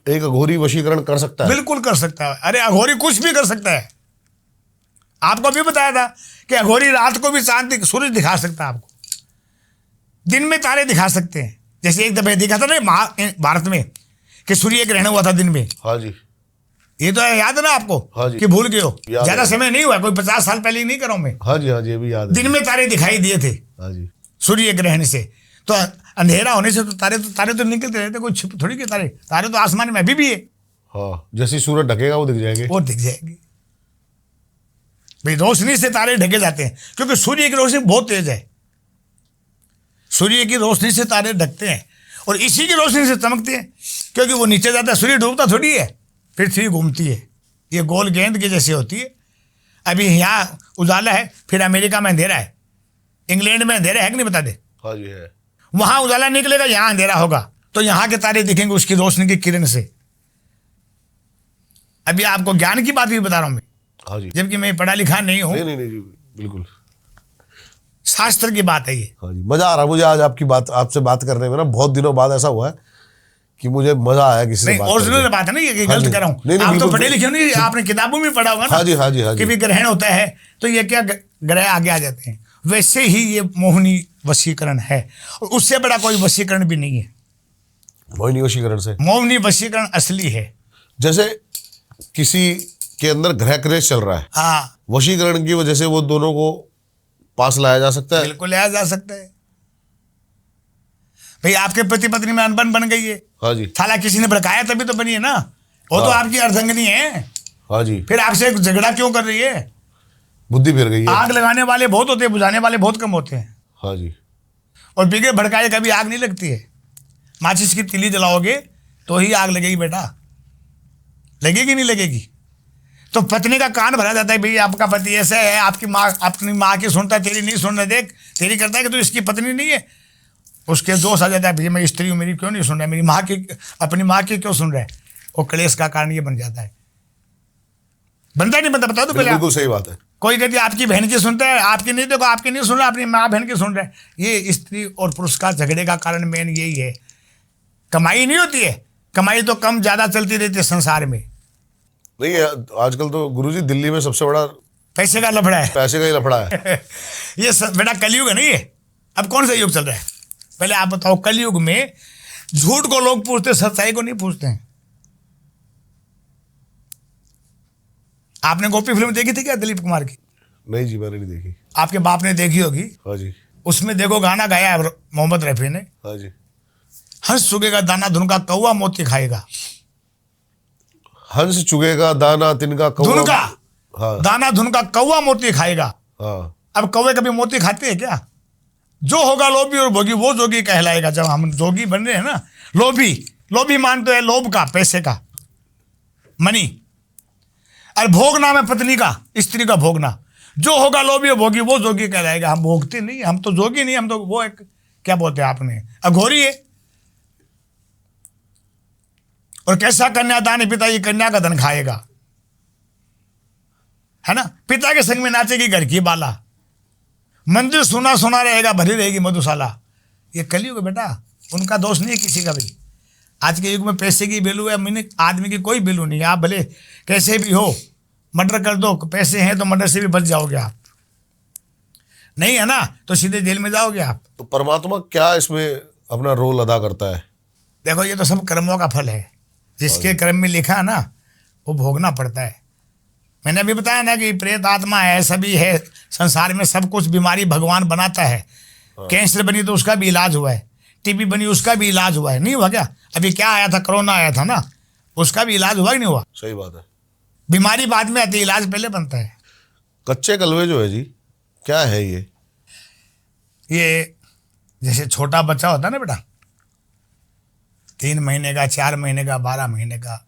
एक अघोरी वशीकरण कर सकता है? बिल्कुल कर सकता है। अरे अघोरी कुछ भी कर सकता है। आपको भी बताया था कि अघोरी रात को भी चांद सूरज दिखा सकता है आपको, दिन में तारे दिखा सकते हैं। जैसे एक दफे दिखा था ना भारत में कि सूर्य ग्रहण हुआ था दिन में। हाँ जी, ये तो याद है ना आपको? हाँ जी, कि भूल गए हो? याद ज्यादा है। समय नहीं हुआ, कोई 50 साल पहले ही नहीं करा हूं मैं। हाँ जी, हाँ जी, ये भी याद है। दिन में तारे दिखाई दिए थे हाँ जी, सूर्य ग्रहण से। तो अंधेरा होने से तो तारे तो निकलते रहते, कोई छिप थोड़ी के तारे तो आसमान में अभी भी है। हाँ, जैसे ही सूरज ढकेगा वो दिख जाएंगे। वो दिख जाएगी भाई, रोशनी से तारे ढके जाते हैं, क्योंकि सूर्य की रोशनी बहुत तेज है। सूर्य की रोशनी से तारे ढकते हैं और इसी की रोशनी से चमकते हैं, क्योंकि वो नीचे जाता है। सूर्य डूबता थोड़ी है, पृथ्वी घूमती है, ये गोल गेंद की जैसी होती है। अभी यहाँ उजाला है, फिर अमेरिका में अंधेरा है, इंग्लैंड में अंधेरा है कि नहीं बता दे? हाँ जी, है। वहां उजाला निकलेगा, यहाँ अंधेरा होगा, तो यहाँ के तारे दिखेंगे उसकी रोशनी की किरण से। अभी आपको ज्ञान की बात भी बता रहा हूं मैं, हाँ जी, जबकि मैं पढ़ा लिखा नहीं हूं। नहीं नहीं नहीं जी, बिल्कुल। शास्त्र की बात है ये। हाँ जी, मजा आ रहा है मुझे आज आपसे बात करने में ना। बहुत दिनों बाद ऐसा हुआ है कि मुझे मजा आया किसी से नहीं, बात ओरिजिनल करके। बात है ना ये, हाँ गलत जी। कर रहा हूँ। नहीं, आप तो बिल्कुल। पढ़े लिखे नहीं, आपने किताबों में पढ़ा होगा ना। हाँ जी, हाँ जी, हाँ जी। कि भी ग्रहण होता है तो ये क्या ग्रह आगे आ जाते हैं। वैसे ही ये मोहिनी वशीकरण है, और उससे बड़ा कोई वशीकरण भी नहीं है। मोहिनी वशीकरण से, मोहिनी वशीकरण असली है। जैसे किसी के अंदर ग्रह क्लेश चल रहा है, हाँ, वशीकरण की वजह से वो दोनों को पास लाया जा सकता है। बिल्कुल लाया जा सकता है। भाई आपके पति पत्नी में अनबन बन गई है, हाँ जी, साला किसी ने भड़काया तभी तो बनी है ना। वो तो हाँ। आपकी अर्धंगिनी है, हाँ जी, फिर आपसे झगड़ा क्यों कर रही है? बुद्धि फिर गई है। आग लगाने वाले बहुत होते हैं, बुझाने वाले बहुत कम होते हैं। हाँ जी, और बिगड़े भड़काए कभी आग नहीं लगती है। माचिस की तिली जलाओगे तो ही आग लगेगी बेटा, लगेगी नहीं लगेगी। तो पत्नी का कान भरा जाता है, भाई आपका पति ऐसा है, आपकी माँ अपनी माँ की सुनता है, तेरी नहीं सुनना, देख तेरी करता है कि तू इसकी पत्नी नहीं है। उसके दोष आ जाता है, भाई मैं स्त्री हूँ, मेरी क्यों नहीं सुन रहा है, मेरी माँ की, अपनी माँ की क्यों सुन रहा है। वो क्लेश का कारण ये बन जाता है। बनता नहीं बनता, बता दो पहले। बिल्कुल सही बात है। कोई कहती है आपकी बहन की सुनता है, आपकी नहीं, देखो आपकी नहीं सुन रहा, अपनी माँ बहन की सुन रहा है। ये स्त्री और पुरुष का झगड़े का कारण मेन यही है। कमाई नहीं होती है, कमाई तो कम ज्यादा चलती रहती है संसार में। नहीं है, आजकल तो गुरुजी दिल्ली में सबसे बड़ा पैसे का लफड़ा है। पैसे का ही लफड़ा है। ये बेटा कलयुग है नहीं है। अब कौन सा युग चल रहा है? पहले आप बताओ, कलयुग में झूठ को लोग पूछते, सच्चाई को नहीं पूछते हैं। आपने गोपी फिल्म देखी थी क्या दिलीप कुमार की? नहीं जी, मैंने नहीं देखी। आपके बाप ने देखी होगी। हाँ जी, उसमें देखो गाना गाया है मोहम्मद रफी ने, हाँ जी, हंस चुगेगा दाना धुन का कौवा मोती खाएगा। हंस चुगेगा दाना तिनका कौवा। धुन का, हाँ दाना धुन का कौवा मोती खाएगा। हाँ, अब कौवे कभी मोती खाते हैं क्या? जो होगा लोभी और भोगी वो जोगी कहलाएगा। जब हम जोगी बन रहे हैं ना, लोभी, लोभी मानते हैं लोभ का, पैसे का, मनी। और भोगना है पत्नी का, स्त्री का भोगना। जो होगा लोभी और भोगी वो जोगी कहलाएगा। हम भोगते नहीं, हम तो जोगी नहीं, हम तो वो एक क्या बोलते हैं आपने, अघोरी है। और कैसा कन्यादान है, पिता ये कन्या का धन खाएगा, है ना। पिता के संग में नाचेगी घर की बाला, मंदिर सुना सुना रहेगा, भरी रहेगी मधुशाला। ये कलयुग है बेटा, उनका दोष नहीं है किसी का भी। आज के युग में पैसे की वैल्यू है, मैंने आदमी की कोई वैल्यू नहीं है। आप भले कैसे भी हो, मर्डर कर दो, पैसे हैं तो मर्डर से भी बच जाओगे आप, नहीं है ना तो सीधे जेल में जाओगे आप। तो परमात्मा क्या इसमें अपना रोल अदा करता है? देखो ये तो सब कर्मों का फल है, जिसके कर्म में लिखा है ना वो भोगना पड़ता है। मैंने अभी बताया ना कि प्रेत आत्मा है, सभी है संसार में, सब कुछ बीमारी भगवान बनाता है। कैंसर बनी तो उसका भी इलाज हुआ है, टीबी बनी उसका भी इलाज हुआ है, नहीं हुआ क्या? अभी क्या आया था, कोरोना आया था ना, उसका भी इलाज हुआ कि नहीं हुआ? सही बात है। बीमारी बाद में आती है, इलाज पहले बनता है। कच्चे कलवे जो है जी, क्या है ये जैसे छोटा बच्चा होता है ना बेटा, 3 महीने का, 4 महीने का, 12 महीने का,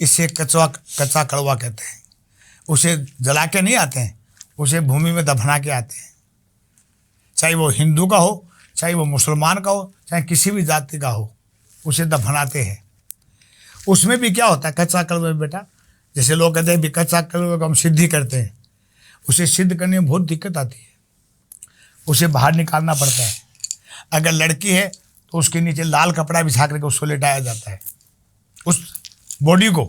इसे कच्चा कड़वा कहते हैं। उसे जला के नहीं आते हैं, उसे भूमि में दफना के आते हैं। चाहे वो हिंदू का हो, चाहे वो मुसलमान का हो, चाहे किसी भी जाति का हो, उसे दफनाते हैं। उसमें भी क्या होता है कच्चा कड़वे में बेटा, जैसे लोग कहते हैं भी कच्चा कड़वे को हम सिद्धि करते हैं, उसे सिद्ध करने में बहुत दिक्कत आती है, उसे बाहर निकालना पड़ता है। अगर लड़की है तो उसके नीचे लाल कपड़ा बिछा करके उसको लेटाया जाता है, उस बॉडी को,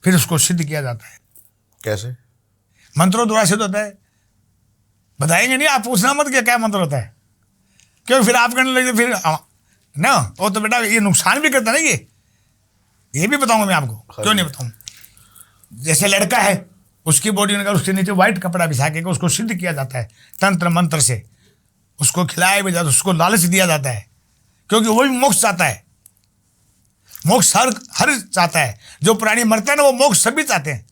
फिर उसको सिद्ध किया जाता है। कैसे? मंत्रों द्वारा सिद्ध होता है। बताएंगे नहीं, आप पूछना मत क्या क्या मंत्र होता है, क्योंकि फिर आप करने लगे फिर ना, वो तो बेटा ये नुकसान भी करता है ना, ये भी बताऊंगा मैं आपको, क्यों नहीं बताऊँ। जैसे लड़का है, उसकी बॉडी में उसके नीचे व्हाइट कपड़ा बिछा के उसको सिद्ध किया जाता है तंत्र मंत्र से, उसको खिलाया भी जाता है, उसको लालच दिया जाता है, क्योंकि वो भी मोक्ष चाहता है। मोक्ष हर चाहता है, जो प्राणी मरता है ना वो मोक्ष सभी चाहते हैं।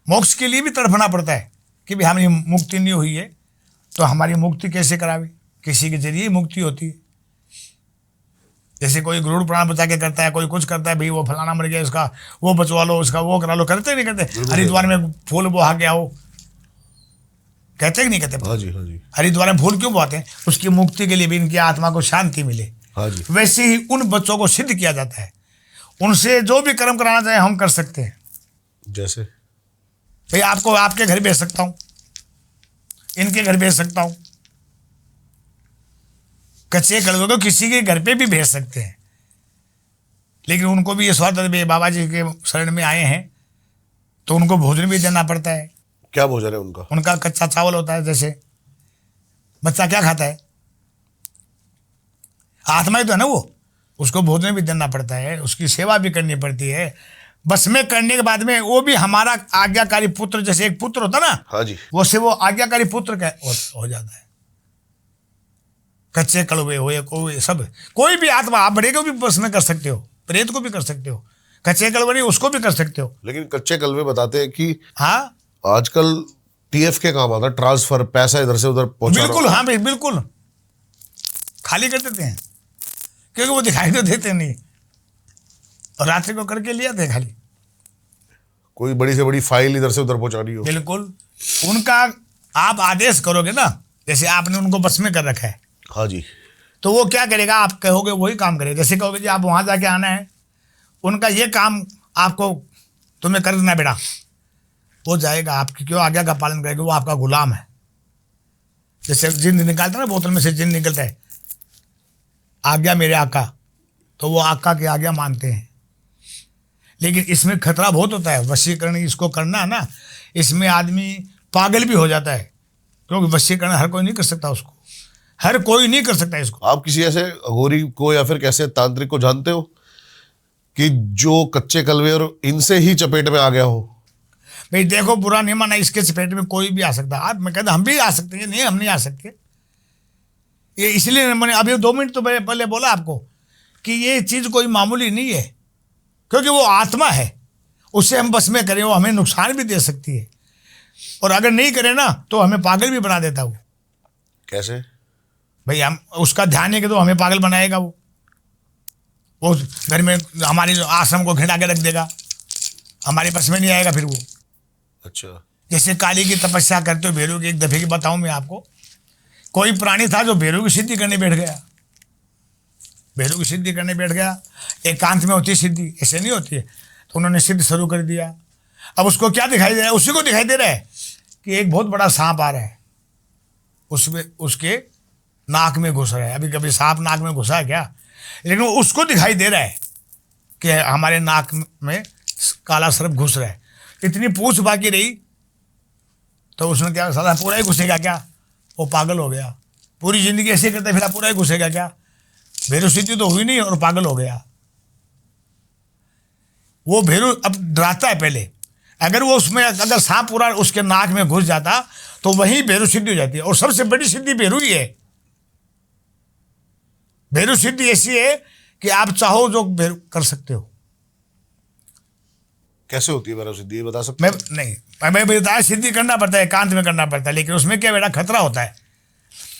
मोक्ष के लिए भी तड़फना पड़ता है कि भाई हमारी मुक्ति नहीं हुई है तो हमारी मुक्ति कैसे करावे, किसी के जरिए मुक्ति होती है। जैसे कोई गरुड़ पुराण बचा के करता है, कोई कुछ करता है, भाई वो फलाना मर गया, उसका वो बचवा लो, उसका वो करा लो, करते नहीं करते? हरिद्वार में फूल बहा के आओ, कहते कि नहीं कहते? हाँ जी, हाँ जी। हरिद्वार में फूल क्यों बहाते हैं? उसकी मुक्ति के लिए भी, इनकी आत्मा को शांति मिले। हाँ जी। वैसे ही उन बच्चों को सिद्ध किया जाता है, उनसे जो भी कर्म कराना चाहे हम कर सकते हैं। जैसे भाई आपको आपके घर भेज सकता हूँ, इनके घर भेज सकता हूँ, कच्चे कड़वे को किसी के घर पे भी भेज सकते हैं, लेकिन उनको भी ये स्वार्थ है, बाबा जी के शरण में आए हैं तो उनको भोजन भी देना पड़ता है। क्या भोजन है उनका? उनका कच्चा चावल होता है। जैसे बच्चा क्या खाता है, आत्मा ही तो है ना वो, उसको भोजन भी देना पड़ता है, उसकी सेवा भी करनी पड़ती है। बस में करने के बाद में वो भी हमारा आज्ञाकारी पुत्र, जैसे एक पुत्र होता ना, हाँ जी, वो से वो आज्ञाकारी पुत्र का हो जाता है। कच्चे कड़वे हो या कोई सब, कोई भी आत्मा, आप बड़े को भी बस में कर सकते हो, प्रेत को भी कर सकते हो, कच्चे कड़वे नहीं उसको भी कर सकते हो। लेकिन कच्चे कलवे बताते हैं कि हाँ आजकल टीएफ के काम आता है, ट्रांसफर, पैसा इधर से उधर पहुंचाना। बिल्कुल, हाँ भाई बिल्कुल, खाली कर देते हैं क्योंकि वो दिखाई तो देते नहीं, और रात्रि को करके लिया थे खाली। कोई बड़ी से बड़ी फाइल इधर से उधर पहुंचानी हो, बिल्कुल, उनका आप आदेश करोगे ना, जैसे आपने उनको बस में कर रखा है, हाँ जी, तो वो क्या करेगा, आप कहोगे वही काम करेगा। जैसे कहोगे जी आप वहाँ जाके आना है, उनका ये काम आपको तुम्हें कर देना बेटा, वो जाएगा, आपकी क्यों आज्ञा का पालन करेगा, वो आपका गुलाम है। जैसे जिंद निकालता है ना, बोतल में से जिंद निकलता है, आज्ञा मेरे आका, तो वो आका की आज्ञा मानते हैं। लेकिन इसमें खतरा बहुत होता है, वशीकरण इसको करना है ना, इसमें आदमी पागल भी हो जाता है, क्योंकि वशीकरण हर कोई नहीं कर सकता, उसको हर कोई नहीं कर सकता इसको। आप किसी ऐसे अघोरी को या फिर कैसे तांत्रिक को जानते हो कि जो कच्चे कलवे और इनसे ही चपेट में आ गया हो? भाई देखो, बुरा नहीं माना, इसके चपेट में कोई भी आ सकता है। आप मैं कहता हम भी आ सकते हैं, नहीं हम नहीं आ सकते, ये इसलिए मैंने अभी 2 मिनट तो पहले बोला आपको कि ये चीज़ कोई मामूली नहीं है, क्योंकि वो आत्मा है, उससे हम बस में करें वो हमें नुकसान भी दे सकती है, और अगर नहीं करें ना तो हमें पागल भी बना देता वो। कैसे? भाई हम उसका ध्यान नहीं कि तो हमें पागल बनाएगा वो घर में हमारे आश्रम को घिरा के रख देगा, हमारे बस में नहीं आएगा फिर वो। अच्छा, जैसे काली की तपस्या करते हो भैरव की, एक दफे की बताऊं मैं आपको, कोई प्राणी था जो भैरव की सिद्धि करने बैठ गया, भैरव की सिद्धि करने बैठ गया। एकांत में होती है सिद्धि, ऐसे नहीं होती है, तो उन्होंने सिद्ध शुरू कर दिया। अब उसको क्या दिखाई दे रहा है, उसी को दिखाई दे रहा है कि एक बहुत बड़ा सांप आ रहा है, उसमें उसके नाक में घुस रहा है। अभी कभी सांप नाक में घुसा है क्या, लेकिन उसको दिखाई दे रहा है कि हमारे नाक में काला सर्प घुस रहा है। इतनी पूछ बाकी रही तो उसने क्या, साला पूरा ही घुसेगा क्या, वो पागल हो गया। पूरी जिंदगी ऐसे करते फिर पूरा ही घुसेगा क्या, भेरू सिद्धि तो हुई नहीं और पागल हो गया। वो भेरू अब डराता है पहले, अगर वो उसमें अगर सांप पूरा उसके नाक में घुस जाता तो वही भेरू सिद्धि हो जाती है। और सबसे बड़ी सिद्धि भेरू ही है। भेरू सिद्धि ऐसी है कि आप चाहो जो भेरू कर सकते हो। कैसे होती है भेरू सिद्धि, ये बता सकते मैं नहीं, मैं बताया सिद्धि करना पड़ता है, एकांत में करना पड़ता है, लेकिन उसमें क्या बेटा खतरा होता है।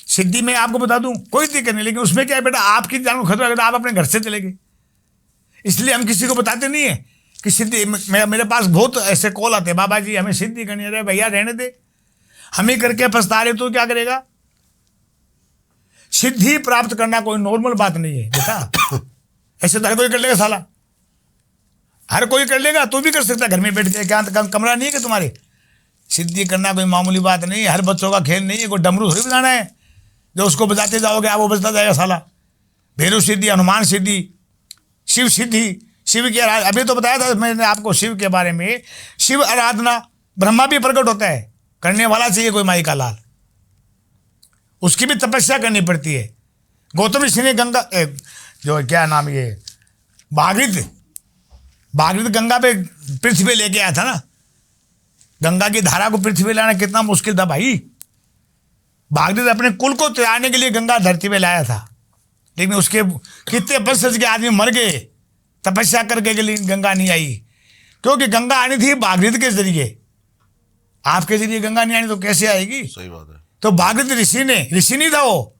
सिद्धि में आपको बता दूं कोई दिक्कत नहीं, लेकिन उसमें क्या है बेटा, आपकी जान को खतरा अगर आप अपने घर से चले गए। इसलिए हम किसी को बताते नहीं है कि सिद्धि। मेरे पास बहुत ऐसे कॉल आते हैं, बाबा जी हमें सिद्धि करनी है। भैया रहने दे, हम ही करके पछता रहे तो क्या करेगा। सिद्धि प्राप्त करना कोई नॉर्मल बात नहीं है बेटा। ऐसे तो हर कोई कर लेगा साला, हर कोई कर लेगा, तू भी कर सकता है घर में बैठ के। क्या कमरा नहीं है कि तुम्हारे? सिद्धि करना कोई मामूली बात नहीं है, हर बच्चों का खेल नहीं है। कोई डमरू थोड़ी बजाना है जो उसको बजाते जाओगे आप वो बजता जाएगा साला। भैरव सिद्धि, हनुमान सिद्धि, शिव सिद्धि, शिव की आराधना। अभी तो बताया था मैंने आपको शिव के बारे में। शिव आराधना, ब्रह्मा भी प्रकट होता है, करने वाला चाहिए कोई माई का लाल। उसकी भी तपस्या करनी पड़ती है। गौतम ऋषि ने गंगा जो क्या नाम ये भागीरथ गंगा पे पृथ्वी पे लेके आया था ना। गंगा की धारा को पृथ्वी पे लाना कितना मुश्किल था भाई। भागीरथ अपने कुल को त्यागने के लिए गंगा धरती पे लाया था, लेकिन उसके कितने वर्ष के आदमी मर गए तपस्या करके के लिए गंगा नहीं आई। क्योंकि गंगा आनी थी भागीरथ के जरिए, आपके जरिए गंगा नहीं आनी तो कैसे आएगी। सही बात है। तो भागीरथ ऋषि नहीं था वो,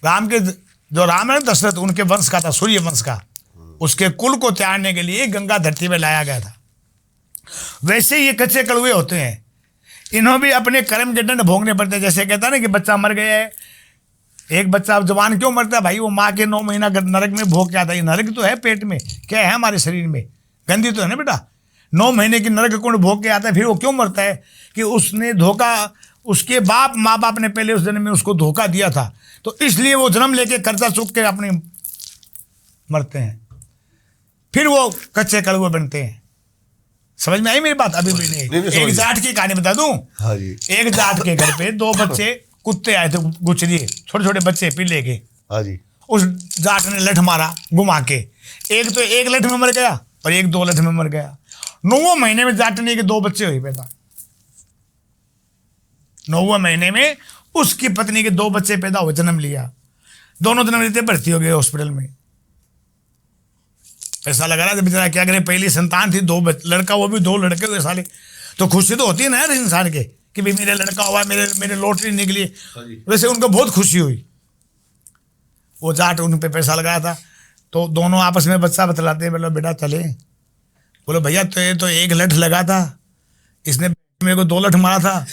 राम के जो राम है दशरथ उनके वंश का था, सूर्य वंश का। उसके कुल को त्यागने के लिए गंगा धरती में लाया गया था। वैसे ये कच्चे कड़वे होते हैं, इन्हों भी अपने कर्म के दंड भोगने पड़ते हैं। जैसे कहता है ना कि बच्चा मर गया है, एक बच्चा जवान क्यों मरता है भाई? वो माँ के 9 महीना नरक में भोग के आता है। नरक तो है पेट में, क्या है हमारे शरीर में, गंदी तो है ना बेटा। 9 महीने की नरक कुंड भोग के आता है, फिर वो क्यों मरता है? कि उसने धोखा, उसके माँ बाप ने पहले उस जन्म में उसको धोखा दिया था, तो इसलिए वो जन्म लेके कर्जा चुक के अपने मरते हैं। फिर वो कच्चे कड़वे बनते हैं। समझ में आई मेरी बात? अभी भी नहीं। एक जाट की कहानी बता दूं। हाँ जी। एक जाट के घर पे 2 बच्चे कुत्ते आए थे, गुचरिए छोटे छोटे बच्चे पीले के। हाँ जी। उस जाट ने लठ मारा घुमा के, एक तो 1 लठ में मर गया और एक 2 लठ में मर गया। 9वें महीने में जाट ने के 2 बच्चे हुए पैदा। 9वें महीने में उसकी पत्नी के 2 बच्चे पैदा हुए, जन्म लिया। दोनों जन्म लेते भर्ती हो गए हॉस्पिटल में। पैसा लगा रहा था बेचारा, क्या करे, पहली संतान थी, 2 लड़का, वो भी 2 लड़के हुए साले। तो खुशी तो होती है ना यार इंसान के कि भाई मेरे लड़का हुआ, मेरे लॉटरी निकली। वैसे उनको बहुत खुशी हुई। वो जाट उन पे पैसा लगाया था, तो दोनों आपस में बच्चा बतलाते, बोलो बेटा चले। बोलो भैया तो ये तो 1 लठ लगा था, इसने मेरे को 2 लठ मारा था,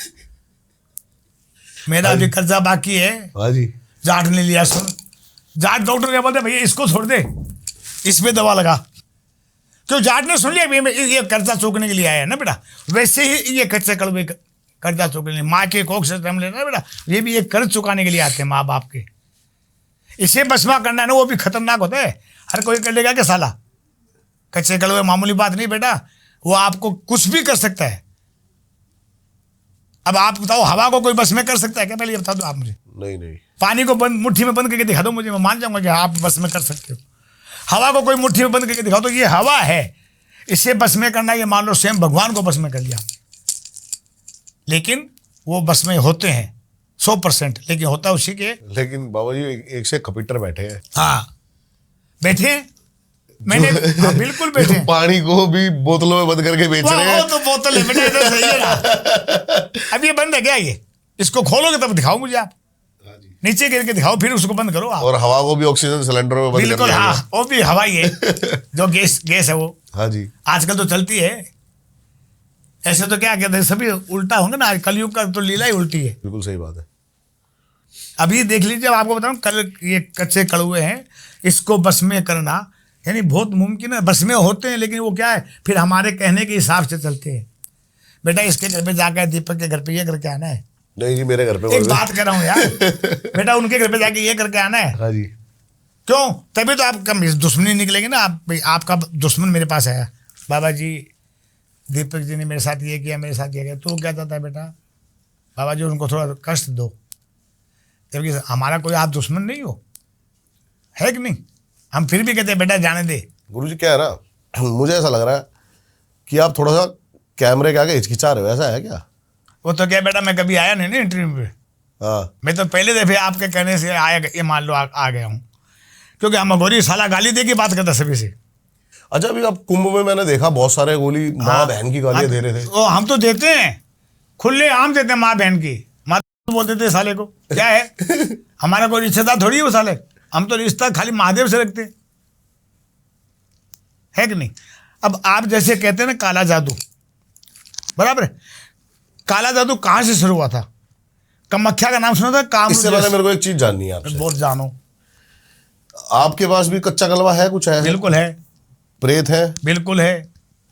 मेरा अभी कर्जा बाकी है। हाँ जी। जाट ने लिया। सुन, जाट डॉक्टर क्या बोलते, भैया इसको छोड़ दे, इसमें दवा लगा। क्यों? जाट ने सुन लिया ये कर्जा चूकने के लिए आया है ना बेटा। वैसे ही ये कच्चे कड़वे कर्जा चूकने के लिए, माँ के कोख से जन्म लेना बेटा, ये भी ये कर्ज चुकाने के लिए आते हैं माँ बाप के। इसे बसमा करना है ना, वो भी खतरनाक होता है। हर कोई कर लेगा क्या साला? कच्चे कड़वे मामूली बात नहीं बेटा, वो आपको कुछ भी कर सकता है। अब आप बताओ, हवा को कोई बस में कर सकता है क्या? पहले ये बता दो आप मुझे। नहीं। पानी को बंद मुट्ठी में बंद करके दिखा दो मुझे, मैं मान जाऊंगा कि आप बस में कर सकते हो। हवा को कोई मुट्ठी में बंद करके दिखाओ तो ये हवा है, इसे बस में करना, ये मान लो स्वयं भगवान को बस में कर लिया। लेकिन वो बस में होते हैं 100%, लेकिन होता उसी के। लेकिन बाबा जी एक से कपिटर बैठे हैं। हाँ बैठे हैं, मैंने हाँ, बिल्कुल बैठे हैं। पानी को भी बोतलों में बंद करके बेच रहे हैं। वो तो बोतल है बेटा, तो सही है ना। अब ये बंद है क्या? ये इसको खोलोगे तब दिखाओ मुझे आप, नीचे गिर के दिखाओ, फिर उसको बंद करो आप। और हवा को भी ऑक्सीजन सिलेंडरों में बंद बिल्कुल करना हाँ, वो भी हवा ही है जो गैस है वो। हाँ जी। आजकल तो चलती है ऐसे। तो क्या कहते हैं, सभी उल्टा होंगे ना, कलयुग का तो लीला ही उल्टी है। बिल्कुल सही बात है। अभी देख लीजिए, अब आपको बताऊं, कल ये कच्चे कड़वे हैं, इसको बस में करना यानी बहुत मुमकिन है। बस में होते हैं, लेकिन वो क्या है, फिर हमारे कहने के हिसाब से चलते हैं। बेटा इसके घर पे जाकर, दीपक के घर पे ये करके आना है। नहीं जी, मेरे घर पे एक बात कर रहा हूँ यार बेटा, उनके घर पे जाके ये करके आना है। हाँ जी। क्यों? तभी तो आपका दुश्मनी निकलेगी ना। आपका दुश्मन मेरे पास आया, बाबा जी दीपक जी ने मेरे साथ ये किया, मेरे साथ ये किया। तो क्या चाहता है बेटा? बाबा जी उनको थोड़ा कष्ट दो, जबकि हमारा कोई आप दुश्मन नहीं हो, है कि नहीं? हम फिर भी कहते हैं बेटा जाने दे। गुरुजी क्या है ना, मुझे ऐसा लग रहा है कि आप थोड़ा सा कैमरे के आगे हिचकिचा रहे हो, ऐसा है क्या? वो तो क्या बेटा, मैं कभी आया नहीं ना इंटरव्यू पे। हाँ मैं तो पहले दफे आपके कहने से आया, ये मान लो आ गया हूँ, क्योंकि हम अघोरी साला गाली दे के बात करता सभी से। अच्छा, अभी अब कुंभ में मैंने देखा बहुत सारे गोली माँ बहन की गालियां दे रहे थे। वो हम तो देते हैं, खुले आम देते हैं माँ बहन की। माँ बोलते थे साले को, क्या है हमारा कोई रिश्तेदार थोड़ी है वो साले, हम तो रिश्ता खाली महादेव से रखते हैं, है कि नहीं? अब आप जैसे कहते हैं ना काला जादू, बराबर है। काला जादू कहाँ से शुरू हुआ था? कामाख्या का नाम सुना था? काम इससे पहले मेरे को एक चीज जाननी है आपसे। बहुत जानो। आपके पास भी कच्चा कलवा है, कुछ है? बिल्कुल है, प्रेत है? बिल्कुल है।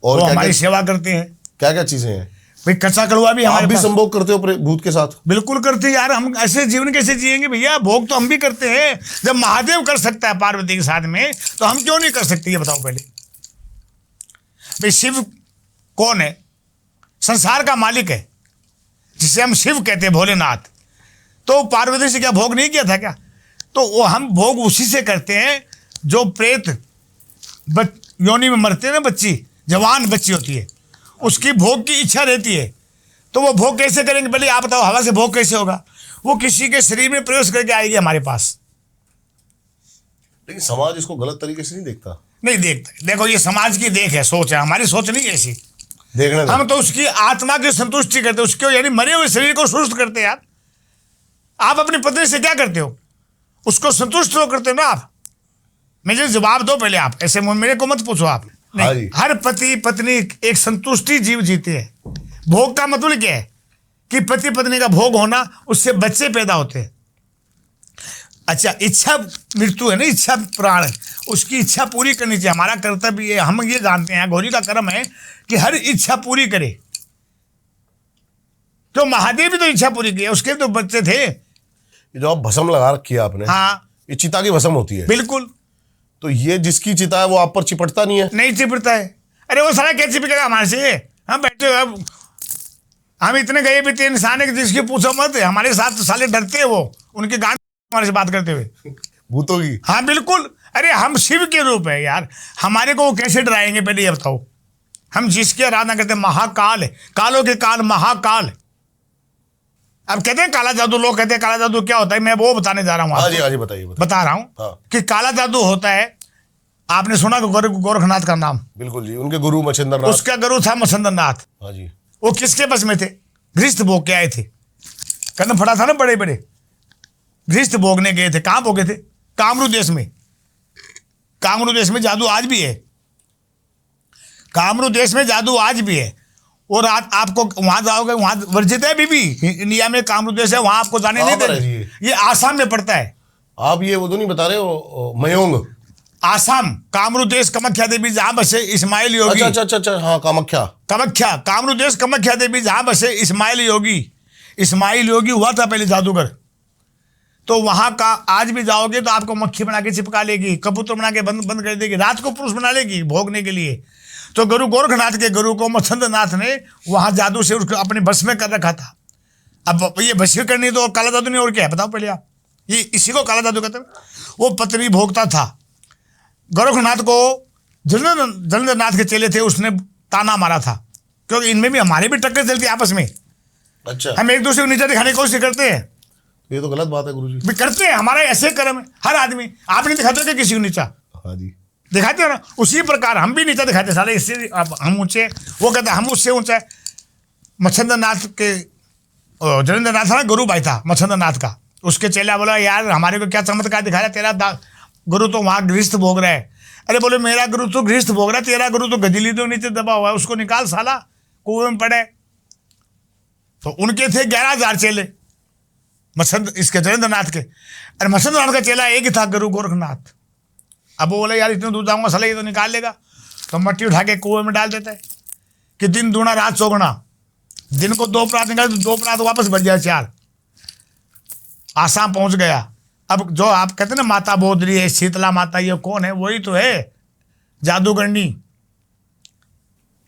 और वो क्या हमारी क्या, सेवा करते हैं। क्या क्या चीजें हैं? भाई कच्चा कड़वा भी आप हमारे भी पास। संभोग करते हो भूत के साथ? बिल्कुल करते हैं यार, हम ऐसे जीवन कैसे जिएंगे भैया? भोग तो हम भी करते हैं। जब महादेव कर सकता है पार्वती के साथ में, तो हम क्यों नहीं कर सकते? ये बताओ पहले। भाई शिव कौन है? संसार का मालिक है, जिसे हम शिव कहते हैं, भोलेनाथ। तो पार्वती से क्या भोग नहीं किया था क्या? तो वो हम भोग उसी से करते हैं जो प्रेत योनि में मरते हैं ना, बच्ची, जवान बच्ची होती है, उसकी भोग की इच्छा रहती है। तो वो भोग कैसे करेंगे? पहले आप बताओ, हवा से भोग कैसे होगा? वो किसी के शरीर में प्रवेश करके आएगी हमारे पास। लेकिन समाज इसको गलत तरीके से नहीं देखता। नहीं देखता। देखो ये समाज की देख है, सोच है, हमारी सोच नहीं है ऐसी। देखने दो। हम तो उसकी आत्मा की संतुष्टि करते, उसके यानी मरे हुए शरीर को सुस्त करते। यार आप अपनी पत्नी से क्या करते हो? उसको संतुष्ट तो करते हो ना आप। मुझे जवाब दो पहले, आप ऐसे मेरे को मत पूछो आप। हाँ नहीं, जी। हर पति पत्नी एक संतुष्टि जीव जीते हैं। भोग का मतलब क्या है? कि पति पत्नी का भोग होना, उससे बच्चे पैदा होते हैं। अच्छा, इच्छा मृत्यु है ना, इच्छा प्राण है, उसकी इच्छा पूरी करनी चाहिए। हमारा कर्तव्य है, हम ये जानते हैं, गौरी का कर्म है कि हर इच्छा पूरी करे। तो महादेव भी तो इच्छा पूरी की है, उसके तो बच्चे थे। ये जो आप भस्म लगा रखी है आपने, हाँ ये चिता की भस्म होती है? बिल्कुल। तो ये जिसकी चिता है वो आप पर चिपटता नहीं है? नहीं चिपटता है। अरे वो साला क्या चिपकेगा हमारे से? हम बैठे हो, अब हम इतने गए भी इंसान है कि जिसकी पूछो मत। हमारे साथ तो साले डरते हैं, वो उनके गांड हमारे से बात करते हुए। भूतों की? हाँ बिल्कुल। अरे हम शिव के रूप है यार, हमारे को वो कैसे डराएंगे? पहले ये बताओ। हम जिसकी आराधना करते हैं, महाकाल है, कालों के काल महाकाल। अब कहते हैं काला जादू, लोग कहते हैं काला जादू क्या होता है, मैं वो बताने जा रहा हूँ। हाँ जी, हाँ जी, बताइए बताइए। बता रहा हूँ हाँ। कि काला जादू होता है, आपने सुना गोरखनाथ का नाम? बिल्कुल जी, उनके गुरु मच्छिंद्र नाथ। उसका गुरु था मच्छिंद्र नाथ। हाँ जी। वो किसके बस में थे? गृहस्थ भोग के आए थे। कदम फटा था ना, बड़े बड़े गृहस्थ भोगने गए थे। कहाँ भोगे थे? कामरू देश में। कामरू देश में जादू आज भी है। कामरू देश में जादू आज भी है। और आपको वहां जाओगे, वहां वर्जित है अभी भी। इंडिया में कामरू देश है, वहां आपको जाने नहीं देते। ये आसाम में पड़ता है। आप ये वो तो नहीं बता रहे हो, मयोंग? आसाम, कामरू देश, कामाख्या देवी जहां बसे इस्माइल योगी। अच्छा अच्छा अच्छा, हाँ, कामाख्या। कामाख्या, कामरू देश, कामाख्या देवी जहां बसे इस्माइल योगी। इस्माइल योगी हुआ था पहले जादूगर। तो वहां का आज भी जाओगे तो आपको मक्खी बना के चिपका लेगी, कबूतर बना के बंद कर देगी, रात को पुरुष बना लेगी भोगने के लिए। तो गुरु गोरखनाथ के गुरु को मच्छिंद्र नाथ ने वहां जादू से उसको अपने बस में कर रखा था। अब ये बस करनी तो काला जादू नहीं और क्या है? बताओ पहले आप। ये इसी को काला जादू कहते हैं। वो पत्नी भोगता था। गोरखनाथ को जलेंद्र नाथ के चेले थे, उसने ताना मारा था, क्योंकि इनमें भी हमारे भी टक्कर चलती है आपस में। अच्छा, हम एक दूसरे को नीचे दिखाने की कोशिश करते हैं। ये तो गलत बात है गुरुजी। भी करते हैं, हमारा ऐसे कर्म है। हर आदमी, आप नहीं दिखाते क्या किसी को नीचा? हाँ जी, दिखाते हो ना। उसी प्रकार हम भी नीचा दिखाते, साले इससे हम ऊंचे, वो कहते हम उससे ऊंचा है। मच्छिंद्र नाथ के जलेंद्र नाथ ना गुरु भाई था मच्छिंद्र नाथ का। उसके चेला बोला, यार हमारे को क्या चमत्कार दिखा रहा है, तेरा गुरु तो वहां गृहस्थ भोग रहा है। अरे बोले मेरा गुरु तो गृहस्थ भोग रहा है, तेरा गुरु तो गजली तो नीचे दबा हुआ है, उसको निकाल साला, कुएं में पड़े। तो उनके थे 11,000 चेले इसके जलेंद्र नाथ के। अरे मच्छिंद्र नाथ का चेला एक ही था, गुरु गोरखनाथ। अब वो बोले यार इतने दूर जाऊंगा साला, ये तो निकाल लेगा। तो मट्टी उठा के कुएं में डाल देता है कि दिन दूना रात चौगुना। दिन को 2 प्रात निकाले तो 2 प्रात वापस बढ़ जाए 4। आसाम पहुंच गया। अब जो आप कहते हैं ना माता बोध रही है, शीतला माता, ये कौन है? वही तो है जादूगरनी।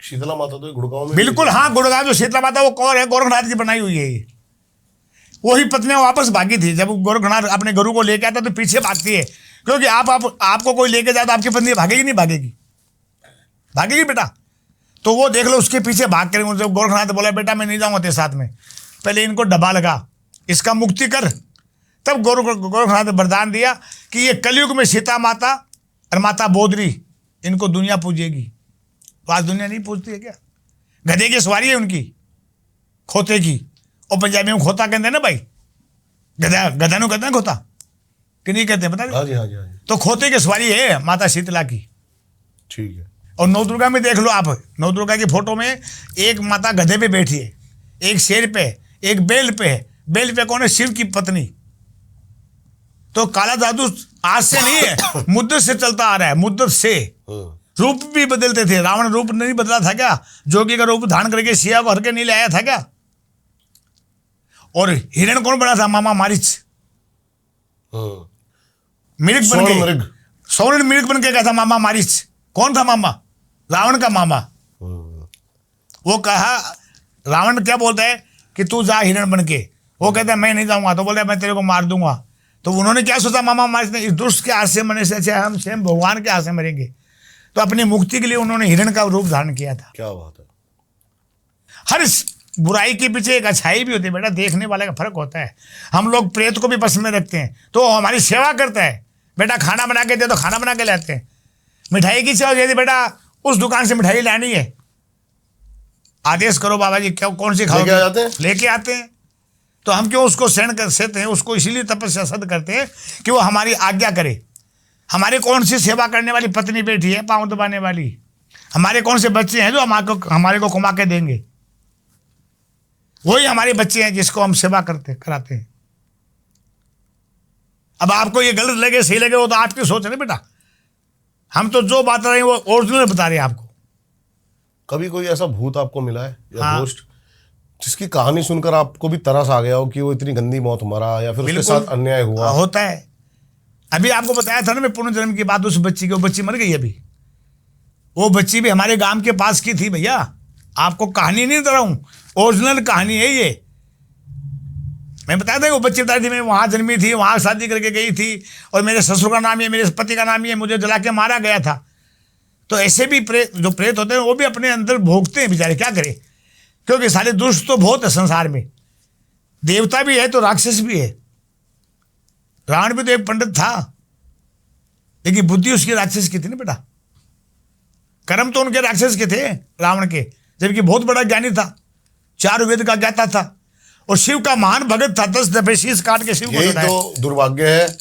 शीतला माता तो गुड़गांव में? बिल्कुल, हाँ, गुड़गांव जो शीतला माता, वो कौन है? गोरखनाथ की बनाई हुई है ये। वही पत्नियां वापस भागी थी। जब गोरखनाथ अपने गुरु को लेके आता तो पीछे भागती है, क्योंकि आपको कोई लेके जाए तो आपकी पत्नी भागेगी नहीं भागेगी? भागेगी बेटा? तो वो देख लो उसके पीछे भाग कर उनसे गोरखनाथ बोला बेटा मैं नहीं जाऊंगा तेरे साथ में, पहले इनको डबा लगा, इसका मुक्ति कर। तब गोरखनाथ ने वरदान दिया कि ये कलयुग में सीता माता और माता बोधरी इनको दुनिया पूजेगी। तो आज दुनिया नहीं पूजती है क्या? गधे की सवारी है उनकी, खोते की। और पंजाबी में खोता कहते हैं ना भाई, गधा नु कहते हैं खोता कि नहीं कहते बता? हाँ जी, हाँ जी, हाँ जी। तो खोते की सवारी है माता शीतला की। ठीक है। और नौ दुर्गा में देख लो आप, नौ दुर्गा की फोटो में एक माता गधे पे बैठी है, एक शेर पे, एक बेल पे है। बेल पे कौन है? शिव की पत्नी। तो काला जादू आज से नहीं है, मुद्दत से चलता आ रहा है, मुद्दत से। रूप भी बदलते थे, रावण रूप नहीं बदला था क्या? जोगी का रूप धारण करके सिया को हर के नहीं लाया था क्या? और हिरण कौन बना था? मामा मारिच, मिर्ग बन के, स्वर्ण मिर्ग बन के गया था मामा मारिच। कौन था मामा? रावण का मामा। वो कहा, रावण क्या बोलता है कि तू जा हिरण बन के, वो कहता है मैं नहीं जाऊंगा, तो बोलता है मैं तेरे को मार दूंगा। तो उन्होंने क्या सोचा मामा मारिच ने, इस दुष्ट के हाथ से मरने से अच्छा हम स्वयं भगवान के हाथ से मरेंगे। तो अपनी मुक्ति के लिए उन्होंने हिरण का रूप धारण किया था। क्या बात है। हर बुराई के पीछे एक अच्छाई भी होती है बेटा, देखने वाले का फर्क होता है। हम लोग प्रेत को भी बस में रखते हैं तो हमारी सेवा करता है। बेटा खाना बना के दे तो खाना बना के लाते हैं। मिठाई की सेवा यदि बेटा उस दुकान से मिठाई लानी है, आदेश करो बाबा जी क्या कौन सी खाओगे, लेके आते हैं। तो हम क्यों उसको सहन कर सकते हैं? उसको इसीलिए तपस्या सद करते हैं कि वो हमारी आज्ञा करे। हमारे कौन सी सेवा करने वाली पत्नी बैठी है पाँव दबाने वाली? हमारे कौन से बच्चे हैं जो हमारे को कमा के देंगे? वही हमारे बच्चे हैं जिसको हम सेवा कराते हैं। अब आपको ये गलत लगे सही लगे वो तो आपकी सोच है ना बेटा। हम तो जो बात रहे हैं वो ओरिजिनल बता रहे हैं आपको। कभी कोई ऐसा भूत आपको मिला है या हाँ। घोस्ट जिसकी कहानी सुनकर आपको भी तरस आ गया हो कि वो इतनी गंदी मौत मरा या फिर उसके साथ अन्याय हुआ? होता है। अभी आपको बताया था ना मैं पुनर्जन्म की बात, उस बच्ची की, वो बच्ची मर गई अभी। वो बच्ची भी हमारे गांव के पास की थी भैया। आपको कहानी नहीं बता रहा हूँ, ओरिजिनल कहानी है ये। मैं बताया था वो बच्ची बता रही थी मैं वहाँ जन्मी थी, वहाँ शादी करके गई थी और मेरे ससुर का नाम ये, मेरे पति का नाम ये, मुझे जला के मारा गया था। तो ऐसे भी जो प्रेत होते हैं वो भी अपने अंदर भोगते हैं बेचारे, क्या करें? क्योंकि सारे दुष्ट तो बहुत है संसार में, देवता भी है तो राक्षस भी है। रावण भी तो एक पंडित था लेकिन बुद्धि उसकी राक्षस की थी ना बेटा। कर्म तो उनके राक्षस के थे रावण के, जबकि बहुत बड़ा ज्ञानी था, 4 वेद का ज्ञाता था और शिव का महान भगत था। 10 दफे शीश काट के शिव को यही तो दुर्भाग्य है।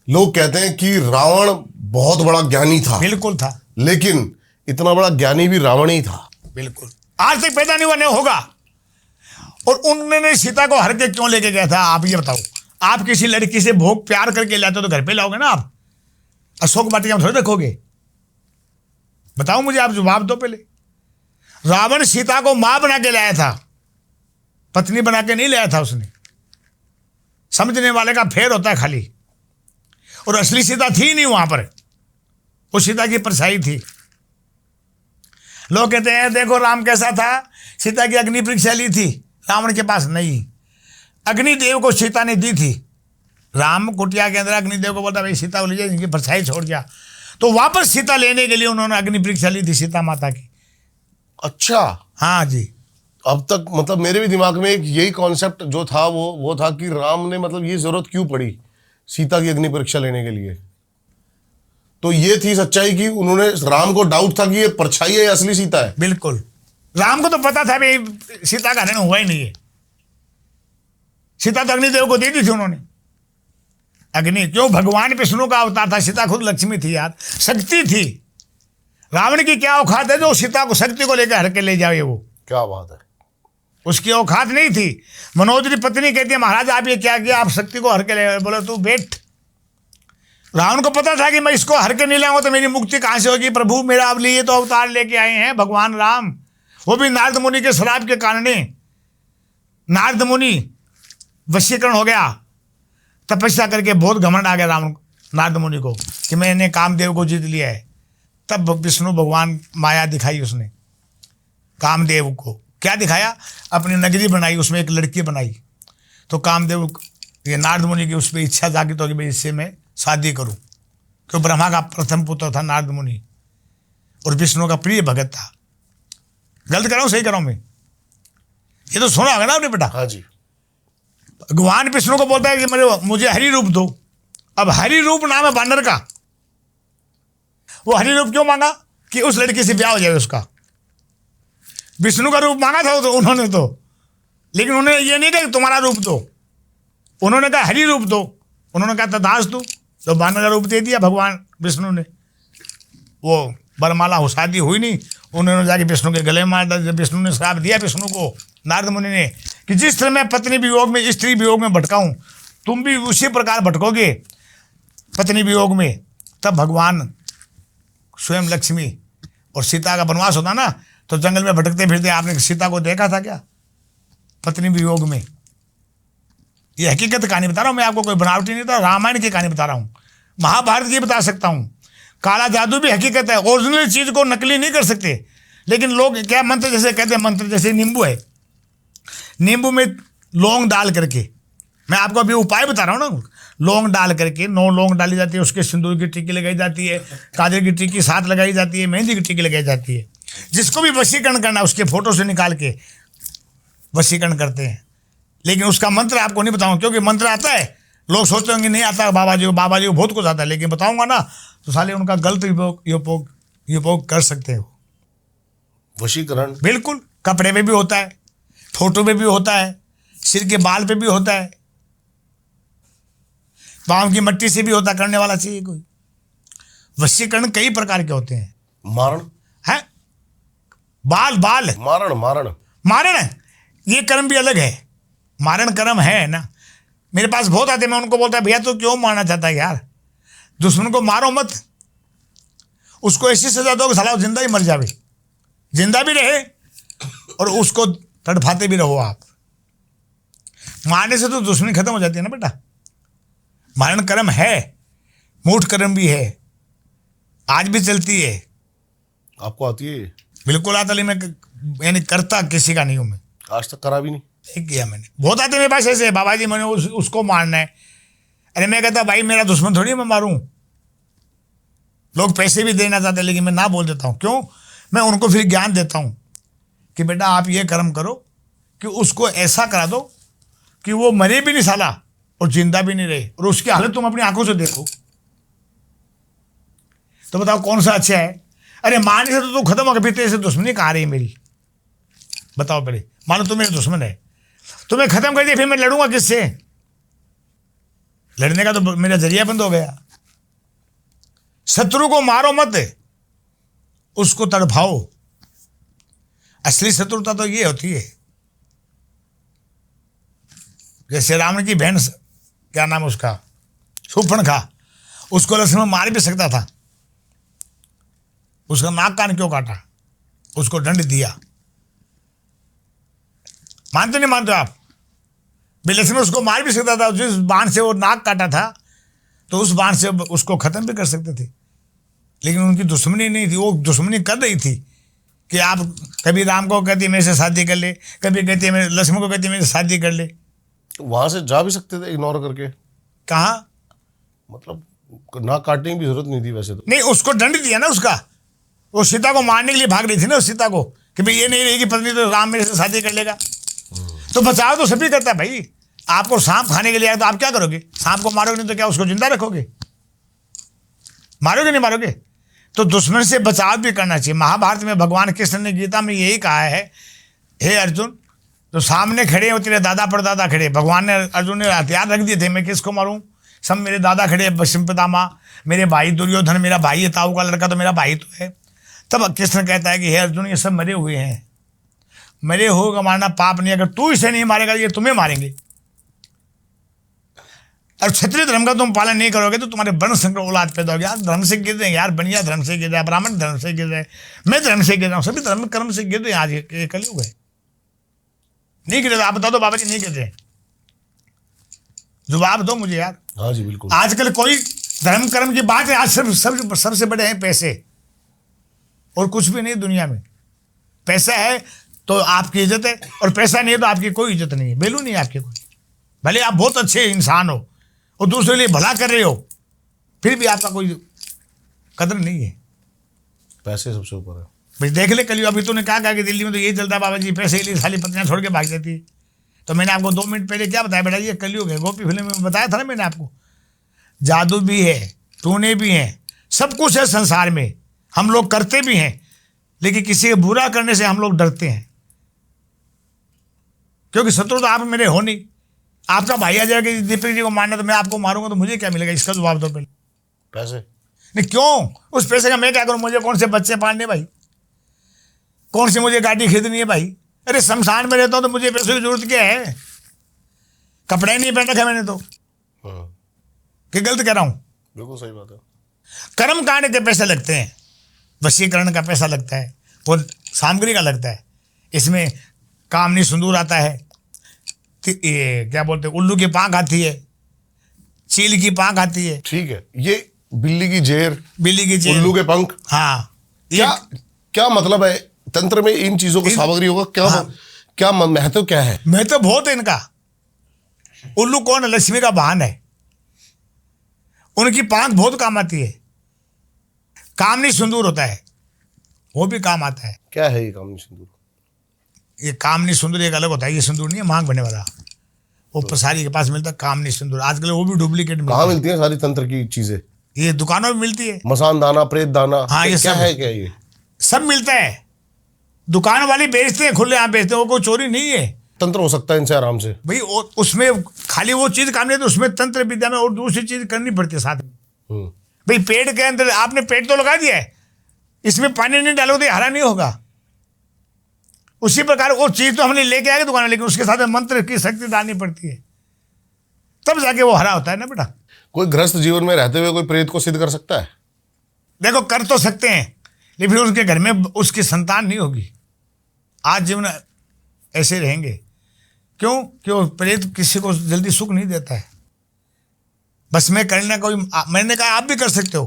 लोग कहते हैं कि रावण बहुत बड़ा ज्ञानी था। बिल्कुल था, लेकिन इतना बड़ा ज्ञानी भी रावण ही था। बिल्कुल। आज तक पैदा नहीं हुआ, नहीं होगा। और उन्होंने सीता को हर के क्यों लेके गया था आप ये बताओ? आप किसी लड़की से भोग प्यार करके लाते हो तो घर पे लाओगे ना आप, अशोक वाटिका में थोड़ी रखोगे? बताओ मुझे, आप जवाब दो पहले। रावण सीता को मां बना के लाया था, पत्नी बना के नहीं लाया था उसने। समझने वाले का फेर होता है खाली। और असली सीता थी नहीं वहां पर, वो सीता की परछाई थी। लोग कहते हैं देखो राम कैसा था, सीता की अग्नि परीक्षा ली थी, रावण के पास नहीं। अग्निदेव को सीता ने दी थी। राम कुटिया के अंदर अग्निदेव को बोलता भाई सीता को लीजिए, इनकी परछाई छोड़ जा। तो वापस सीता लेने के लिए उन्होंने अग्नि परीक्षा ली थी सीता माता की। अच्छा, हाँ जी। अब तक मतलब मेरे भी दिमाग में एक यही कॉन्सेप्ट जो था वो था कि राम ने मतलब ये जरूरत क्यों पड़ी सीता की अग्नि परीक्षा लेने के लिए। तो ये थी सच्चाई कि उन्होंने, राम को डाउट था कि ये परछाई है या असली सीता है। बिल्कुल, राम को तो पता था भाई सीता का हरण हुआ ही नहीं है। सीता तो अग्निदेव को दे दी थी उन्होंने अग्नि। क्यों? भगवान विष्णु का अवतार था, सीता खुद लक्ष्मी थी यार, शक्ति थी। रावण की क्या औकात है जो सीता को, शक्ति को लेकर हर के ले जाए? वो क्या बात है, उसकी औकात नहीं थी। मनोज की पत्नी कहती है महाराज आप ये क्या किया, आप शक्ति को हर के ले? बोले तू बैठ। रावण को पता था कि मैं इसको हर के नहीं लाऊंगा तो मेरी मुक्ति कहां से होगी? प्रभु मेरा अब लिए तो अवतार लेके आए हैं भगवान राम, वो भी नारद मुनि के श्राप के कारण। नारद मुनि वशीकरण हो गया, तपस्या करके बहुत घमंड आ गया रावण नारद मुनि को कि मैंने कामदेव को जीत लिया है। तब विष्णु भगवान माया दिखाई उसने कामदेव को। क्या दिखाया? अपनी नगरी बनाई, उसमें एक लड़की बनाई। तो कामदेव ये नारद मुनि की उस पर इच्छा जागृत होगी भाई इससे मैं शादी करूं। तो ब्रह्मा का प्रथम पुत्र था नारद मुनि और विष्णु का प्रिय भगत था। गलत कर रहा हूं सही कर रहा हूं मैं? ये तो सुना होगा ना आपने बेटा। हाँ जी। भगवान विष्णु को बोलता है कि मुझे हरि रूप दो। अब हरि रूप नाम है बानर का। वो हरि रूप क्यों मांगा? कि उस लड़की से ब्याह हो जाए उसका। विष्णु का रूप मांगा था तो उन्होंने तो, लेकिन उन्होंने ये नहीं कहा कि तुम्हारा रूप दो, उन्होंने कहा हरि रूप दो। उन्होंने कहा तथास्तु, तो बानर का रूप दे दिया भगवान विष्णु ने। वो बरमाला हो, शादी हुई नहीं, उन्होंने जाके विष्णु के गले में मार दिया। विष्णु ने श्राप दिया विष्णु को, नारद मुनि ने, कि जिस तरह मैं पत्नी वियोग में, स्त्री वियोग में भटका हूं, तुम भी उसी प्रकार भटकोगे पत्नी वियोग में। तब भगवान स्वयं लक्ष्मी और सीता का वनवास होता ना, तो जंगल में भटकते फिरते आपने सीता को देखा था क्या पत्नी वियोग में? ये हकीकत कहानी बता रहा हूं मैं आपको, कोई बनावटी नहीं था। रामायण की कहानी बता रहा हूं, महाभारत की बता सकता हूं। काला जादू भी हकीकत है, ओरिजिनल चीज को नकली नहीं कर सकते। लेकिन लोग क्या मंत्र जैसे कहते हैं, मंत्र जैसे नींबू है, नींबू में लौंग डाल करके, मैं आपको अभी उपाय बता रहा हूँ ना, लौंग डाल करके 9 लौंग डाली जाती है, उसके सिंदूर की टिक्की लगाई जाती है, काजल की टिक्की साथ लगाई जाती है, मेहंदी की टिक्की लगाई जाती है। जिसको भी वशीकरण करना है उसके फोटो से निकाल के वशीकरण करते हैं। लेकिन उसका मंत्र आपको नहीं बताऊंगा, क्योंकि मंत्र आता है, लोग सोचते होंगे नहीं आता बाबा जी को बहुत कुछ आता है, लेकिन बताऊंगा ना तो साले उनका गलत उपयोग कर सकते हो। वशीकरण बिल्कुल, कपड़े पे भी होता है, फोटो पे भी होता है, सिर के बाल पे भी होता है, पाँव की मट्टी से भी होता, करने वाला चाहिए कोई। वशीकरण कई प्रकार के होते हैं। मारण है बाल मारण मारण, ये कर्म भी अलग है। मारण कर्म है ना। मेरे पास बहुत आते, मैं उनको बोलता भैया तो क्यों मारना चाहता है यार, दुश्मन को मारो मत, उसको ऐसी सजा दो कि साला जिंदा ही मर जावे, जिंदा भी रहे और उसको तड़फाते भी रहो आप। मारने से तो दुश्मनी खत्म हो जाती है ना बेटा। मारण कर्म है, मूठ कर्म भी है, आज भी चलती है। आपको आती है? बिल्कुल आता, लेकिन मैं यानी करता किसी का नहीं हूं मैं, आज तक करा भी नहीं किया मैंने। बहुत आते मेरे पास ऐसे, बाबा जी मैंने उसको मारना है। अरे मैं कहता भाई मेरा दुश्मन थोड़ी मैं मारूं। लोग पैसे भी देना चाहते हैं, लेकिन मैं ना बोल देता हूं। क्यों? मैं उनको फिर ज्ञान देता हूं कि बेटा आप ये कर्म करो कि उसको ऐसा करा दो कि वो मरे भी नहीं साला और जिंदा भी नहीं रहे, और उसकी हालत तुम अपनी आंखों से देखो। तो बताओ कौन सा अच्छा है? अरे मारने से तो तू खत्म हो गया, फिर तेरे से दुश्मनी कहाँ रही मेरी? बताओ पहले। मानो तू मेरा दुश्मन है, तुम्हें खत्म कर दिया, फिर मैं लड़ूंगा किससे? लड़ने का तो मेरा जरिया बंद हो गया। शत्रु को मारो मत, उसको तड़फाओ। असली शत्रुता तो ये होती है, जैसे रावण की बहन, क्या नाम उसका, शूर्पणखा, उसको लक्ष्मण मार भी सकता था, उसका नाक कान क्यों काटा? उसको दंड दिया। मानते नहीं मानते आप? लक्ष्मण उसको मार भी सकता था, जिस बाण से वो नाक काटा था तो उस बाण से उसको खत्म भी कर सकते थे, लेकिन उनकी दुश्मनी नहीं थी। वो दुश्मनी कर रही थी कि आप कभी राम को कहती मेरे से शादी कर ले, कभी कहती है लक्ष्मण को कहती मेरे से शादी कर ले। वहां से जा भी सकते थे इग्नोर करके। कहाँ? मतलब नाक काटने की भी जरूरत नहीं थी वैसे तो। नहीं, उसको दंड दिया ना उसका। वो सीता को मारने के लिए भाग रही थी ना, उस सीता को, कि भाई ये नहीं रहेगी पत्नी तो राम मेरे से शादी कर लेगा। तो बचाव तो सभी करता है भाई। आपको सांप खाने के लिए आया तो आप क्या करोगे? सांप को मारोगे नहीं तो क्या उसको जिंदा रखोगे? मारोगे नहीं मारोगे? तो दुश्मन से बचाव भी करना चाहिए। महाभारत में भगवान कृष्ण ने गीता में यही कहा है, हे अर्जुन, तो सामने खड़े हो तेरे दादा परदादा खड़े, भगवान ने अर्जुन ने हथियार रख दिए थे, मैं किसको मारूं? सब मेरे दादा खड़े, भीष्म पितामह, मेरे भाई दुर्योधन, मेरा भाई है, ताऊ का लड़का तो मेरा भाई तो है। तब कृष्ण कहता है कि हे अर्जुन, ये सब मरे हुए हैं, मरे होगा मारना पाप नहीं, अगर तू इसे नहीं मारेगा ये तुम्हें मारेंगे। और क्षत्रिय धर्म का तुम पालन नहीं करोगे तो तुम्हारे वर्ण संकर औलाद पैदा होगी। यार धर्म से गिर रहे हैं यार, बनिया धर्म से गिर रहा है, ब्राह्मण धर्म से गिर रहे हैं, मैं धर्म से गिर रहा हूँ, सभी धर्म कर्म से गिर रहे हैं। आज ये कलयुग है, नहीं गिर रहे? आप बता दो बाबा जी, नहीं गिर रहे? जवाब दो मुझे यार। हाँ जी बिल्कुल। आजकल कोई धर्म कर्म की बात है, आज सबसे बड़े हैं पैसे, और कुछ भी नहीं दुनिया में। पैसा है तो आपकी इज्जत है, और पैसा नहीं है तो आपकी कोई इज्जत नहीं है, वैल्यू नहीं है आपकी कोई। भले आप बहुत अच्छे इंसान हो और दूसरे लिए भला कर रहे हो, फिर भी आपका कोई कदर नहीं है। पैसे सबसे ऊपर है। भाई देख ले कलियो, अभी तूने क्या कहा कि दिल्ली में तो ये चलता है बाबा जी, पैसे के लिए साली पत्नियां छोड़ के भाग जाती है। तो मैंने आपको 2 मिनट पहले क्या बताया बेटा, ये कलियुग है। गोपी फिल्म में बताया था ना मैंने आपको, जादू भी है, टूने भी हैं, सब कुछ है संसार में। हम लोग करते भी हैं, लेकिन किसी के बुरा करने से हम लोग डरते हैं, क्योंकि शत्रु तो आप मेरे हो नहीं। आपका भाई आ जाएगा कि दीपक जी को मारना, तो मैं आपको मारूंगा, तो मुझे क्या मिलेगा? इसका जवाब दो पहले। पैसे नहीं, क्यों? उस पैसे का मैं क्या करूं? मुझे कौन से बच्चे पालने भाई, कौन सी मुझे गाड़ी खरीदनी है भाई? अरे शमशान में रहता हूं तो मुझे पैसों की जरूरत क्या है? कपड़े नहीं पहन रखे मैंने तो, कि गलत कह रहा हूं? बिल्कुल सही बात है। कर्म कांड के पैसे लगते हैं, वशीकरण का पैसा लगता है, वो सामग्री का लगता है। इसमें कामनी सिंदूर आता है, ये क्या बोलते हैं, उल्लू की पांख आती है, चील की पांख आती है। ठीक है, ये बिल्ली की जेर, बिल्ली की जेर, उल्लू के पंख। हाँ, क्या मतलब है तंत्र में इन चीजों का सामग्री होगा क्या? हाँ। क्या महत्व क्या है? महत्व बहुत है इनका। उल्लू कौन है? लक्ष्मी का वाहन है, उनकी पांख बहुत काम आती है। कामनी सिंदूर होता है, वो भी काम आता है। क्या है ये कामनी सिंदूर? ये कामनी सिंदूर एक अलग होता है, ये सिंदूर नहीं है मांग बनने वाला, वो पसारी के पास मिलता है कामनी सिंदूर। आजकल वो भी डुप्लीकेट मिलता है। कहाँ मिलती है सारी तंत्र की चीजें? ये दुकानों में मिलती है, मसान दाना, प्रेत दाना। हाँ, ये क्या सब है, क्या ये सब मिलता है। दुकान वाले बेचते हैं, खुले आम बेचते हैं, वो कोई चोरी नहीं है। तंत्र हो सकता है इनसे आराम से भाई। उसमें खाली वो चीज काम नहीं, तो उसमें तंत्र विद्या में और दूसरी चीज करनी पड़ती है साथ में। भाई पेड़ के अंदर आपने पेड़ तो लगा दिया है, इसमें पानी नहीं डालोगे तो हरा नहीं होगा। उसी प्रकार वो चीज तो हमने लेके आए दुकान, लेकिन उसके साथ मंत्र की शक्ति डालनी पड़ती है, तब जाके वो हरा होता है ना बेटा। कोई गृहस्थ जीवन में रहते हुए कोई प्रेत को सिद्ध कर सकता है? देखो कर तो सकते हैं, लेकिन उसके घर में उसकी संतान नहीं होगी। आज जीवन ऐसे रहेंगे, क्यों? क्यों? प्रेत किसी को जल्दी सुख नहीं देता है। बस मैं करने कोई, मैंने कहा आप भी कर सकते हो,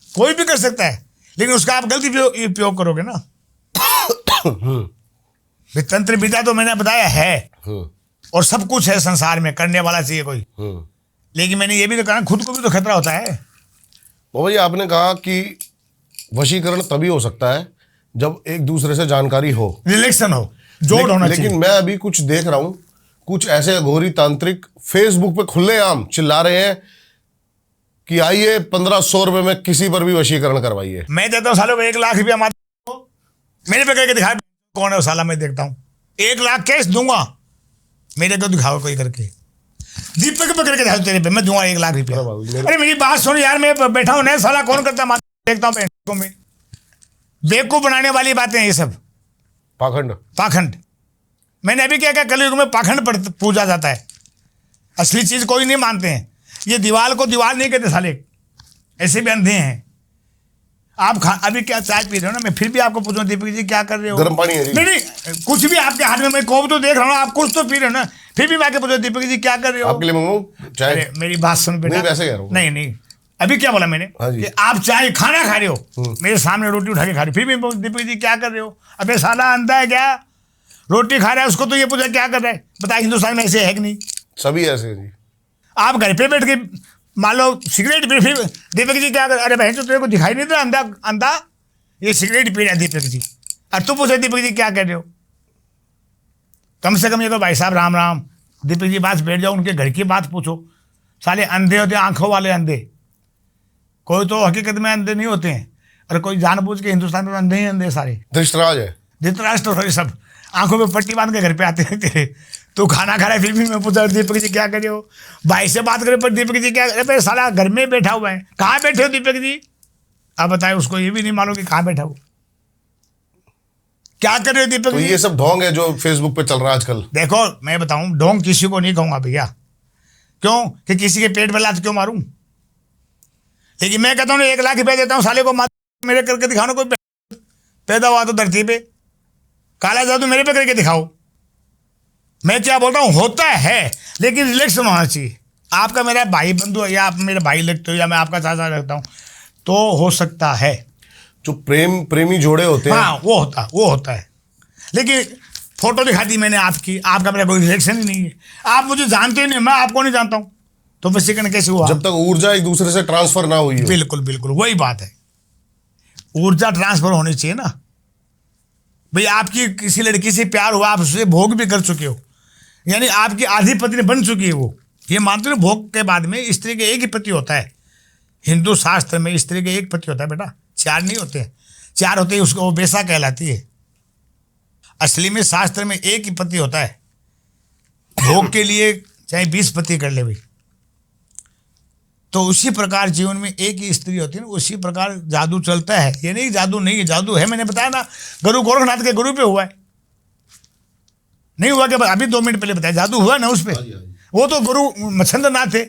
कोई भी कर सकता है, लेकिन उसका आप गलती उपयोग करोगे ना। तंत्र विद्या तो मैंने बताया है, और सब कुछ है संसार में, करने वाला चाहिए कोई। लेकिन मैंने ये भी तो कहा खुद को भी तो खतरा होता है। बाबा जी, आपने कहा कि वशीकरण तभी हो सकता है जब एक दूसरे से जानकारी हो, रिलेशन हो, जोड़ होना चाहिए। लेकिन मैं अभी कुछ देख रहा हूं, कुछ ऐसे अघोरी तांत्रिक फेसबुक पे खुलेआम चिल्ला रहे हैं कि आइए 1500 रुपए में किसी पर भी वशीकरण करवाइए। मैं देता हूँ सालों को 1 लाख रुपया, मेरे पे करके दिखा कौन है वो साला, मैं देखता हूँ। 1 लाख कैश दूंगा, मेरे को दिखाओ कोई करके। दीपक पे करके दिखाओ, तेरे पे मैं दूंगा 1 लाख रुपया। अरे मेरी बात सुन यार, मैं बैठा हूँ, नहीं साला कौन करता, देखता हूँ मैं। बेवकूफ बनाने वाली बातें हैं ये सब, पाखंड। मैंने अभी क्या क्या, कलयुग में पाखंड पूजा जाता है, असली चीज कोई नहीं मानते हैं। ये दीवार को दीवार नहीं कहते साले, ऐसे भी अंधे हैं। आप अभी क्या चाय पी रहे हो ना, मैं फिर भी आपको पूछूं दीपक जी क्या कर रहे हो? गर्म पानी है। नहीं, कुछ भी आपके हाथ में, मैं कोप तो देख रहा हूँ, आप कुछ तो पी रहे हो ना, फिर भी मैं आके पूछो दीपक जी क्या कर रहे हो? आपके लिए मंगाऊं चाय? मेरी बात सुन बेटा, नहीं वैसे कह रहा हूं। नहीं, अभी क्या बोला मैंने कि आप चाय खाना खा रहे हो, मेरे सामने रोटी उठा के खा रहे हो, फिर भी दीपक जी क्या कर रहे हो? अबे साला अंधा है क्या? रोटी खा रहा है, उसको तो ये पूछा क्या कर रहा है? बता, हिंदुस्तान में ऐसे है कि नहीं? सभी ऐसे हैं जी। आप घर पे बैठ के मान लो सिगरेट पी, फिर दीपक जी क्या कर, अरे बहन तो तेरे को दिखाई नहीं दे अंधा ये सिगरेट पी रहा है दीपक जी, और तू पूछे दीपक जी क्या कर रहे हो? कम से कम ये तो भाई साहब राम राम, दीपक जी पास बैठ जाओ, उनके घर की बात पूछो। साले अंधे होते हैं, आंखों वाले अंधे, कोई तो हकीकत में अंधे नहीं होते हैं, और कोई जानबूझ के हिंदुस्तान में अंधे ही अंधे सारे। धृतराज है, धृतराष्ट्र सब आंखों में पट्टी बांध के घर पे आते रहते। तू खाना खा रहा है, फिर भी मैं पूछा दीपक जी क्या कर रहे हो? भाई से बात करे पर दीपक जी क्या कर रहे? साला घर में बैठा हुआ है। कहाँ बैठे हो दीपक जी? आप बताए, उसको ये भी नहीं मालूम कि कहाँ बैठा हो, क्या कर रहे हो दीपक जी? ये सब ढोंग है जो फेसबुक पे चल रहा है आजकल। देखो मैं बताऊं, ढोंग किसी को नहीं कहूंगा भैया, क्यों कि किसी के पेट में लात क्यों मारूं? लेकिन मैं कहता हूँ 1 लाख रुपया देता हूँ साले को, मेरे करके दिखाओ ना। कोई पैदा हुआ तो धरती पे, काला जादू मेरे पे करके दिखाओ। मैं क्या बोलता हूँ, होता है, लेकिन रिलेक्शन होना चाहिए। आपका मेरा भाई बंधु है, या आप मेरे भाई लगते हो, या मैं आपका चाचा लगता हूँ, तो हो सकता है। जो प्रेमी जोड़े होते हैं, हाँ वो होता है। लेकिन फोटो दिखा दी मैंने आपकी, आपका मेरा कोई रिलेक्शन ही नहीं है, आप मुझे जानते ही नहीं, मैं आपको नहीं जानता हूँ, तो वशीकरण कैसे हुआ? जब तक ऊर्जा एक दूसरे से ट्रांसफर ना हुई हो। बिल्कुल वही बात है। ऊर्जा ट्रांसफर होनी चाहिए ना भाई। आपकी किसी लड़की से प्यार हुआ, आप उससे भोग भी कर चुके हो, यानी आपकी आधी पत्नी बन चुकी है वो। ये मानते हो भोग के बाद में स्त्री के एक ही पति होता है। हिंदू शास्त्र में स्त्री के एक पति होता है बेटा, 4 नहीं होते हैं। 4 होते हैं, उसको वो बेसा कहलाती है। असली में शास्त्र में एक ही पति होता है। भोग के लिए चाहे 20 पति कर ले भाई। तो उसी प्रकार जीवन में एक ही स्त्री होती है ना, उसी प्रकार जादू चलता है। ये नहीं जादू नहीं है, जादू है। मैंने बताया ना, गुरु गोरखनाथ के गुरु पे हुआ है, नहीं हुआ क्या? अभी 2 मिनट पहले बताया, जादू हुआ ना उस पे। वो तो गुरु मच्छिंद्र नाथ थे,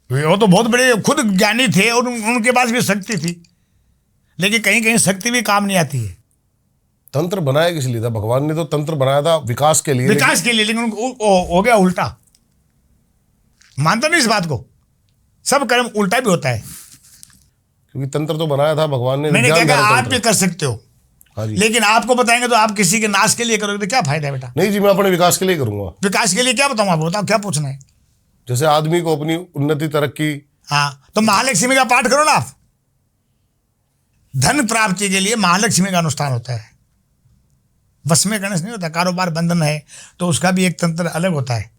वो तो बहुत बड़े खुद ज्ञानी थे और उनके पास भी शक्ति थी, लेकिन कहीं कहीं शक्ति भी काम नहीं आती है। तंत्र बनाया किस लिए था? भगवान ने तो तंत्र बनाया था विकास के लिए, विकास के लिए, लेकिन हो गया उल्टा। मानता नहीं इस बात को? सब कर्म उल्टा भी होता है। क्योंकि तंत्र तो बनाया था भगवान ने। मैंने क्या कहा, आप भी कर सकते हो, हाँ जी। लेकिन आपको बताएंगे तो आप किसी के नाश के लिए करोगे तो क्या फायदा है बेटा? नहीं जी, मैं अपने विकास के लिए करूंगा। विकास के लिए क्या बताऊं? आप बताओ क्या पूछना है? जैसे आदमी को अपनी उन्नति तरक्की। हाँ, तो महालक्ष्मी का पाठ करो ना आप। धन प्राप्ति के लिए महालक्ष्मी का अनुष्ठान होता है। वश में गणेश नहीं होता। कारोबार बंधन है तो उसका भी एक तंत्र अलग होता है।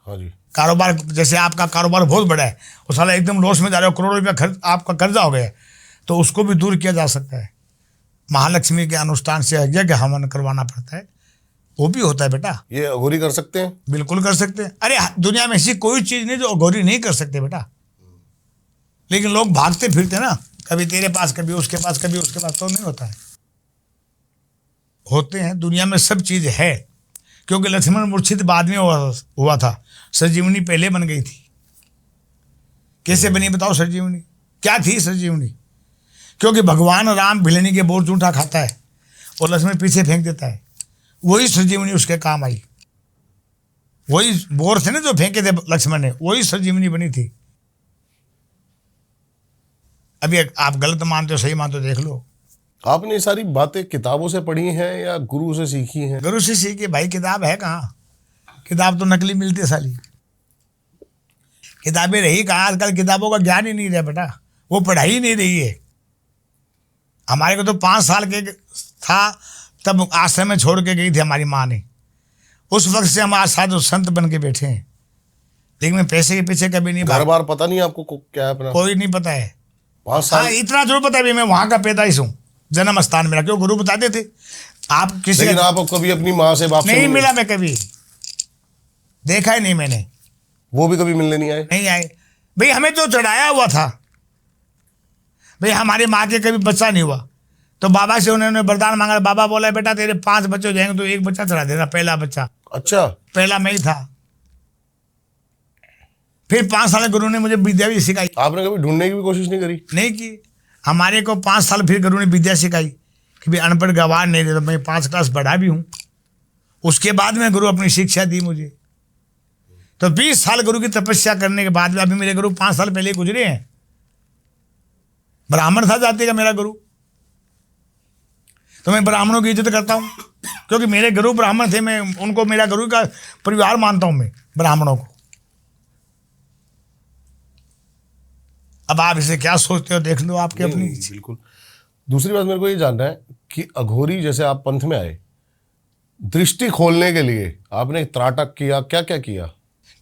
हाँ जी। कारोबार, जैसे आपका कारोबार बहुत बड़ा है, उस साला एकदम लॉस में जा रहे हो, करोड़ों रुपया आपका कर्जा हो गया, तो उसको भी दूर किया जा सकता है। महालक्ष्मी के अनुष्ठान से यज्ञ हवन करवाना पड़ता है, वो भी होता है बेटा। ये अघोरी कर सकते हैं? बिल्कुल कर सकते हैं। अरे दुनिया में ऐसी कोई चीज नहीं जो अघोरी नहीं कर सकते बेटा, लेकिन लोग भागते फिरते ना, कभी तेरे पास, कभी उसके पास, कभी उसके पास, तो नहीं होता है। होते हैं, दुनिया में सब चीज है। क्योंकि लक्ष्मण मूर्छित बाद में हुआ था, संजीवनी पहले बन गई थी। कैसे बनी बताओ संजीवनी? क्या थी संजीवनी? क्योंकि भगवान राम भिलनी के बोर जूठा खाता है और लक्ष्मण पीछे फेंक देता है, वही संजीवनी उसके काम आई। वही बोर थे ना जो फेंके थे लक्ष्मण ने, वही संजीवनी बनी थी। अभी आप गलत मानते हो, सही मानते हो, देख लो। आपने ये सारी बातें किताबों से पढ़ी हैं या गुरु से सीखी हैं? गुरु से सीखी भाई। किताब है कहाँ? किताब तो नकली मिलती है साली। किताबें रही कहाँ? आजकल किताबों का ज्ञान ही नहीं रहा बेटा, वो पढ़ाई ही नहीं रही है। हमारे को तो 5 साल के था तब आश्रम में छोड़ के गई थी हमारी माँ ने। उस वक्त से हम आज साधु संत बन के बैठे हैं, लेकिन मैं पैसे के पीछे कभी नहीं घर बार पता नहीं आपको क्या है अपना? कोई नहीं पता है। 5 साल? हाँ, इतना जरूर पता है, मैं वहाँ का पैदाइश हूँ, जन्म स्थान मेरा। क्यों? गुरु बताते थे। आप किसी, लेकिन आप कभी अपनी माँ से बाप से नहीं मिला? मैं कभी देखा ही नहीं मैंने। वो भी कभी मिलने नहीं आए? नहीं आए भाई। हमें तो चढ़ाया हुआ था भाई, हमारी माँ के कभी बच्चा नहीं हुआ तो बाबा से उन्होंने वरदान मांगा। बाबा बोला बेटा तेरे 5 बच्चे हो जाएंगे तो 1 बच्चा चढ़ा देना, पहला बच्चा। अच्छा। पहला मैं ही था। फिर 5 साल गुरु ने मुझे विद्या भी सिखाई। आपने कभी ढूंढने की भी कोशिश नहीं करी? नहीं की। हमारे को 5 साल फिर गुरु ने विद्या सिखाई कि भाई अनपढ़ गवार नहीं दे, तो मैं 5 क्लास बढ़ा भी हूँ। उसके बाद में गुरु अपनी शिक्षा दी मुझे। तो 20 साल गुरु की तपस्या करने के बाद में, अभी मेरे गुरु 5 साल पहले गुजरे हैं। ब्राह्मण था जाति का मेरा गुरु, तो मैं ब्राह्मणों की इज्जत करता हूँ क्योंकि मेरे गुरु ब्राह्मण थे। मैं उनको मेरा गुरु का परिवार मानता हूँ, मैं ब्राह्मणों को। अब आप इसे क्या सोचते हो देख लो, आपके अपनी। बिल्कुल। दूसरी बात मेरे को ये जानना है कि अघोरी जैसे आप पंथ में आए, दृष्टि खोलने के लिए आपने त्राटक किया, क्या क्या किया?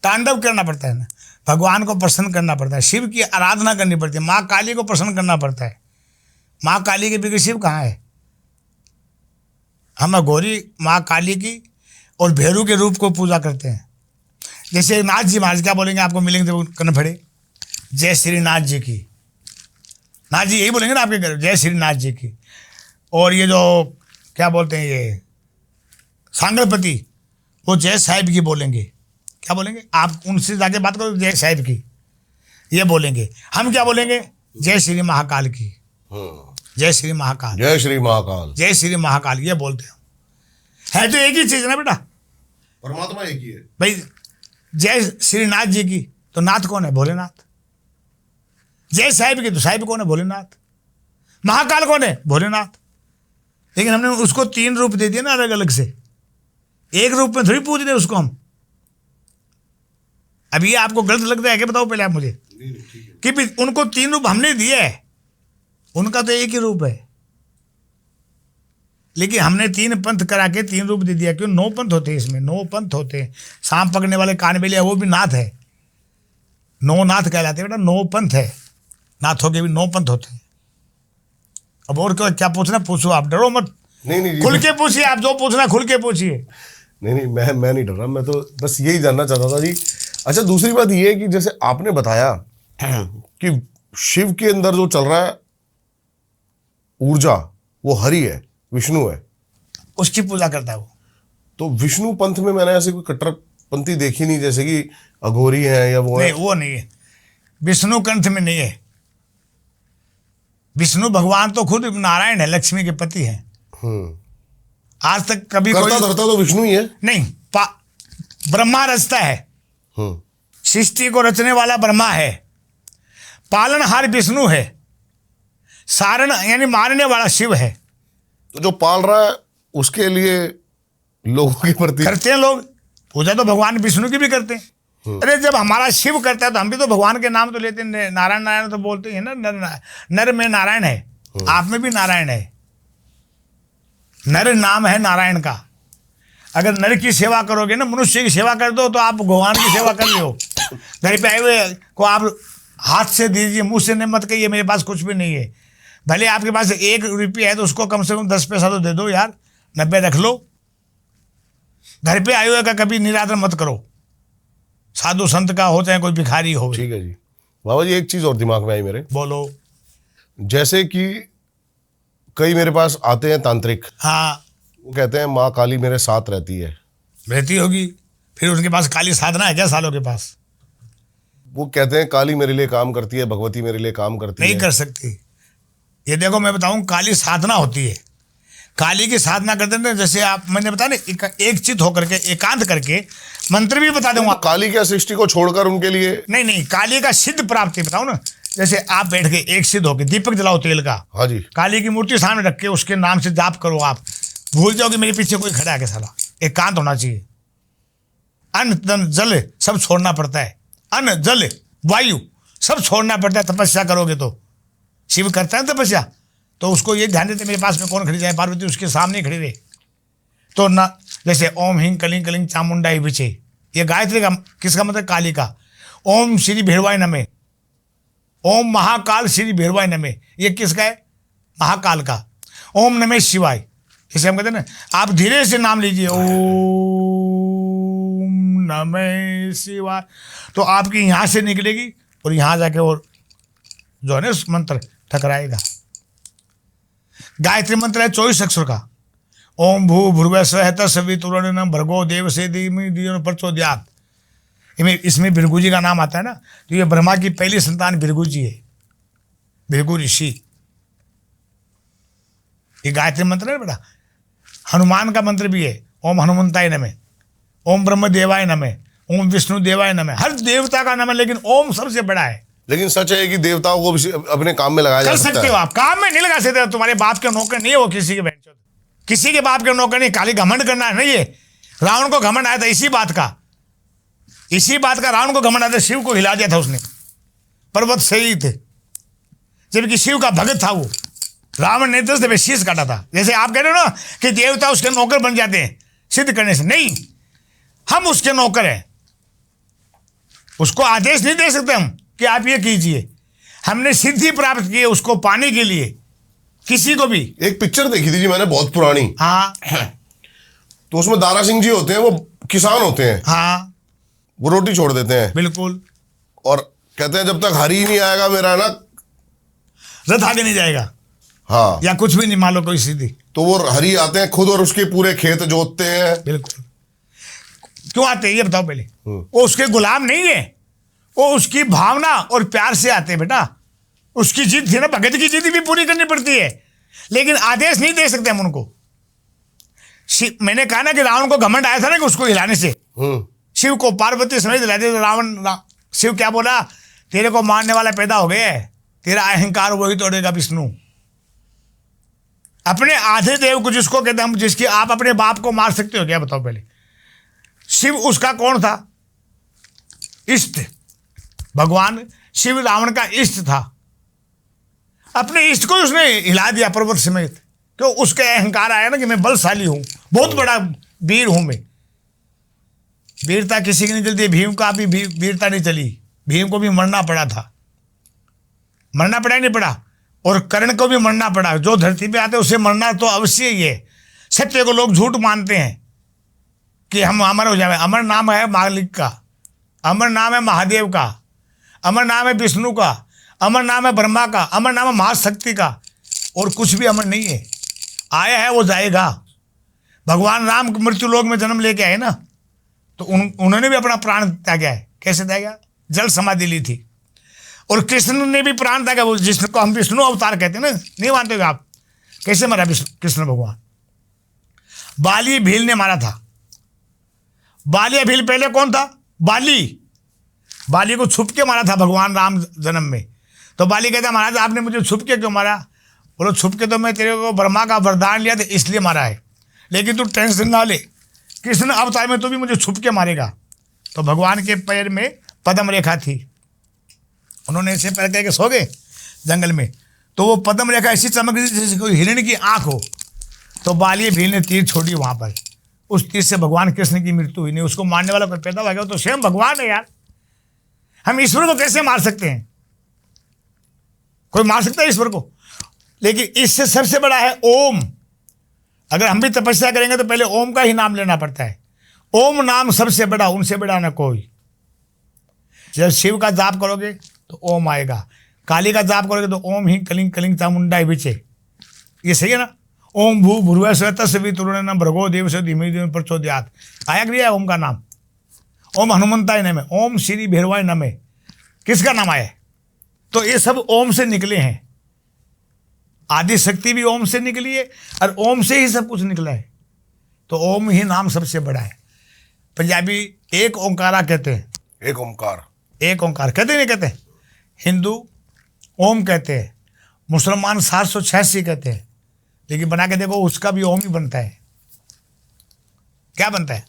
तांडव करना पड़ता है ना, भगवान को प्रसन्न करना पड़ता है, शिव की आराधना करनी पड़ती है, माँ काली को प्रसन्न करना पड़ता है। माँ काली के बिगड़ शिव कहाँ है? हम अघोरी माँ काली की और भैरू के रूप को पूजा करते हैं। जैसे नाथ जी महाराज क्या बोलेंगे, आपको मिलेंगे तो करने पड़े, जय श्री नाथ जी की। नाथ जी यही बोलेंगे ना आपके घर, जय श्री नाथ जी की। और ये जो क्या बोलते हैं ये सांगलपति, वो जय साहिब की बोलेंगे। क्या बोलेंगे? आप उनसे जाके बात करो, जय साहिब की ये बोलेंगे। हम क्या बोलेंगे? जय श्री महाकाल की, जय श्री महाकाल, जय श्री महाकाल, जय श्री महाकाल ये बोलते हो। है तो एक ही चीज ना बेटा, परमात्मा एक ही है भाई। जय श्री नाथ जी की तो नाथ कौन है? भोलेनाथ। जय साहिब की तो साहिब कौन है? भोलेनाथ। महाकाल कौन है? भोलेनाथ। लेकिन हमने उसको 3 रूप दे दिए ना अलग अलग से, एक रूप में थोड़ी पूछ रहे उसको हम। अब ये आपको गलत लगता है क्या? बताओ पहले आप मुझे कि भी उनको 3 रूप हमने दिए है, उनका तो एक ही रूप है, लेकिन हमने 3 पंथ करा के 3 रूप दे दिया। क्यों? 9 पंथ होते हैं इसमें, 9 पंथ होते हैं। सांप पकड़ने वाले कानबेलिया वो भी नाथ है, 9 नाथ कहलाते हैं बेटा, 9 पंथ है, नाथों के भी 9 पंथ होते हैं। अब और क्या पूछना पूछो, आप डरो मत, नहीं खुल के पूछिए, आप जो पूछना खुल के पूछिए। नहीं मैं नहीं डर रहा, मैं तो बस यही जानना चाहता था जी। अच्छा, दूसरी बात ये है कि जैसे आपने बताया कि शिव के अंदर जो चल रहा है ऊर्जा, वो हरि है, विष्णु है, उसकी पूजा करता है वो। तो विष्णु पंथ में मैंने ऐसे कोई कट्टरपंथी देखी नहीं, जैसे कि अघोरी है या वो नहीं, है। वो नहीं है, विष्णु कंठ में नहीं है। विष्णु भगवान तो खुद नारायण है, लक्ष्मी के पति हैं। आज तक कभी करता धरता तो विष्णु ही है। नहीं, ब्रह्मा रचता है, हम्म। सृष्टि को रचने वाला ब्रह्मा है, पालनहार विष्णु है, सारण यानी मारने वाला शिव है। तो जो पाल रहा है उसके लिए लोगों के प्रति करते हैं लोग पूजा, तो भगवान विष्णु की भी करते हैं। अरे जब हमारा शिव करता है तो हम भी तो भगवान के नाम तो लेते हैं, नारायण नारायण तो बोलते हैं ना। नर में नारायण है, आप में भी नारायण है, नर नाम है नारायण का। अगर नर की सेवा करोगे ना, मनुष्य की सेवा कर दो तो आप भगवान की सेवा कर रहे हो। घर पे आए हुए को आप हाथ से दीजिए, मुंह से नहीं मत कहिए मेरे पास कुछ भी नहीं है। भले आपके पास 1 रुपया है तो उसको कम से कम 10 पैसा तो दे दो यार, 90 रख लो। घर पे आए हुए का कभी निरादर मत करो, साधु संत का हो चाहे कोई भिखारी हो। ठीक है जी। बाबा जी, एक चीज और दिमाग में आई मेरे, बोलो। जैसे कि कई मेरे पास आते हैं तांत्रिक, हाँ, वो कहते हैं माँ काली मेरे साथ रहती है। रहती होगी, फिर उनके पास काली साधना है क्या सालों के पास? वो कहते हैं काली मेरे लिए काम करती है, भगवती मेरे लिए काम करती नहीं है। कर सकती। ये देखो मैं बताऊं, काली साधना होती है, काली की साधना करते हैं। जैसे आप मैंने बताया ना, एक चित होकर के एकांत करके मंत्र भी बता दूंगा। काली क्या सृष्टि को छोड़कर उनके लिए? नहीं, काली का सिद्ध प्राप्ति बताओ ना। जैसे आप बैठ के एक सिद्ध होके दीपक जलाओ तेल का, हाँ जी, काली की मूर्ति सामने रख के उसके नाम से जाप करो। आप भूल जाओगे मेरे पीछे कोई खड़ा है क्या साला। एकांत होना चाहिए, अन्न तन जल सब छोड़ना पड़ता है, अन्न जल वायु सब छोड़ना पड़ता है तपस्या करोगे तो। शिव करता है तपस्या, तो उसको ये ध्यान देते मेरे पास में कौन खड़ी जाए, पार्वती उसके सामने खड़ी रहे। तो ना जैसे ओम हिंग कलिंग कलिंग चामुंडाई बिचे, ये गायत्री का किसका मतलब? काली का। ओम श्री भैरवाय नमः, ओम महाकाल श्री भैरवाय नमः, ये किसका है? महाकाल का। ओम नमः शिवाय, जैसे हम कहते हैं ना, आप धीरे से नाम लीजिए, ओम नमः शिवाय, तो आपकी यहाँ से निकलेगी और यहाँ जाके और जो है ना मंत्र टकराएगा। गायत्री मंत्र है 24 अक्षर का। ओम भू भुर्भुवः स्वः तत्सवितुर्वरेण्यं भर्गो देवस्य धीमहि धियो न प्रचोदयात्। इसमें भृगु जी का नाम आता है ना, तो ये ब्रह्मा की पहली संतान भृगु जी है, भृगु ऋषि। ये गायत्री मंत्र है बेटा। हनुमान का मंत्र भी है, ओम हनुमंताय नमः, ओम ब्रह्म देवाय नमः, ओम विष्णु देवाय नमः। हर देवता का नाम है, लेकिन ओम सबसे बड़ा है। लेकिन सच है कि देवताओं को भी अपने काम में लगाया जा सकता है। कर सकते हो आप, काम में नहीं लगा सकते। तुम्हारे बाप के नौकर नहीं हो, किसी के बाप के नौकर नहीं। खाली घमंड करना है नहीं। ये रावण को घमंड आया था इसी बात का, रावण को घमंड आया था, शिव को हिला दिया था उसने, पर्वत सही थे, जबकि शिव का भगत था वो। रावण ने 10 दफे शीश काटा था। जैसे आप कह रहे हो ना कि देवता उसके नौकर बन जाते हैं सिद्ध करने से, नहीं, हम उसके नौकर हैं। उसको आदेश नहीं दे सकते हम कि आप ये कीजिए। हमने सिद्धि प्राप्त की है उसको पाने के लिए, किसी को भी। एक पिक्चर देखी थी जी मैंने, बहुत पुरानी। हाँ तो उसमें दारा सिंह जी होते हैं, वो किसान होते हैं। हाँ वो रोटी छोड़ देते हैं, बिल्कुल, और कहते हैं जब तक हरी ही नहीं आएगा मेरा ना रथ आगे नहीं जाएगा। हाँ, या कुछ भी नहीं मान लो कोई सीधी। तो वो हरी आते हैं खुद और उसके पूरे खेत जोतते हैं। बिल्कुल। क्यों आते हैं ये बताओ पहले। वो उसके गुलाम नहीं है, वो उसकी भावना और प्यार से आते हैं बेटा। उसकी जिद थी ना, भगत की जिद भी पूरी करनी पड़ती है, लेकिन आदेश नहीं दे सकते हम उनको। मैंने कहा ना कि रावण को घमंड आया था ना कि उसको हिलाने से। शिव को पार्वती समेत हिला दिया। रावण शिव क्या बोला? तेरे को मारने वाला पैदा हो गया है, तेरा अहंकार वही तोड़ेगा विष्णु। अपने आधे देव को जिसको कहते हैं हम, जिसकी आप अपने बाप को मार सकते हो क्या बताओ पहले? शिव उसका कौन था? इष्ट। भगवान शिव रावण का इष्ट था। अपने इष्ट को उसने हिला दिया पर्वत समेत, क्यों? उसके अहंकार आया ना कि मैं बलशाली हूं, बहुत बड़ा वीर हूं मैं। वीरता किसी की नहीं चलती, भीम का भी वीरता नहीं चली, भीम को भी मरना पड़ा था, मरना पड़ा नहीं पड़ा, और कर्ण को भी मरना पड़ा। जो धरती पे आते उसे मरना तो अवश्य ही है। सत्य को लोग झूठ मानते हैं कि हम अमर हो जाए। अमर नाम है मालिक का, अमर नाम है महादेव का, अमर नाम है विष्णु का, अमर नाम है ब्रह्मा का, अमर नाम है महाशक्ति का, और कुछ भी अमर नहीं है। आया है वो जाएगा। भगवान राम मृत्यु लोक में जन्म लेके आए ना, तो उन्होंने भी अपना प्राण त्यागा है। कैसे त्यागा? जल समाधि ली थी। और कृष्ण ने भी प्राण त्यागा, वो जिसको हम विष्णु अवतार कहते हैं ना, नहीं मानते हो आप? कैसे मरा कृष्ण भगवान? बाली भील ने मारा था। बाली भील पहले कौन था? बाली को छुप के मारा था भगवान राम जन्म में। तो बाली कहता महाराज आपने मुझे छुप के क्यों मारा? बोलो छुप के तो मैं तेरे को ब्रह्मा का वरदान लिया था इसलिए मारा है, लेकिन तू टेंशन ना ले, कृष्ण अवतार में तो भी मुझे छुप के मारेगा। तो भगवान के पैर में पद्म रेखा थी, उन्होंने ऐसे पैर करके सो गए जंगल में, तो वो पद्म रेखा ऐसी चमक रही जैसे कोई हिरण की आंख हो। तो बाली भील ने तीर छोड़ी वहां पर, उस तीर से भगवान कृष्ण की मृत्यु हुई नहीं। उसको मारने वाला कोई पैदा हो गया तो स्वयं भगवान है यार। हम ईश्वर को कैसे मार सकते हैं? कोई मार सकता है ईश्वर को? लेकिन इससे सबसे बड़ा है ओम। अगर हम भी तपस्या करेंगे तो पहले ओम का ही नाम लेना पड़ता है। ओम नाम सबसे बड़ा, उनसे बड़ा ना कोई। जब शिव का जाप करोगे तो ओम आएगा, काली का जाप करोगे तो ओम ही कलिंग कलिंग चामुंडा बिचे। ये सही है ना? ओम भू भुर्वः स्वः तस्सवितुर्वरेण्यं भर्गो देवस्य धीमहि धियो यो प्रचोदयात्। आया कि ओम का नाम? ओम हनुमंताय नमः, ओम श्री भैरवाय नमः। किसका नाम आया? तो ये सब ओम से निकले हैं। आदि शक्ति भी ओम से निकली है और ओम से ही सब कुछ निकला है। तो ओम ही नाम सबसे बड़ा है। पंजाबी एक ओंकारा कहते हैं, एक ओंकार, एक ओंकार कहते नहीं कहते? हिंदू ओम कहते हैं, मुसलमान 786 कहते हैं, लेकिन बना के देखो उसका भी ओम ही बनता है। क्या बनता है?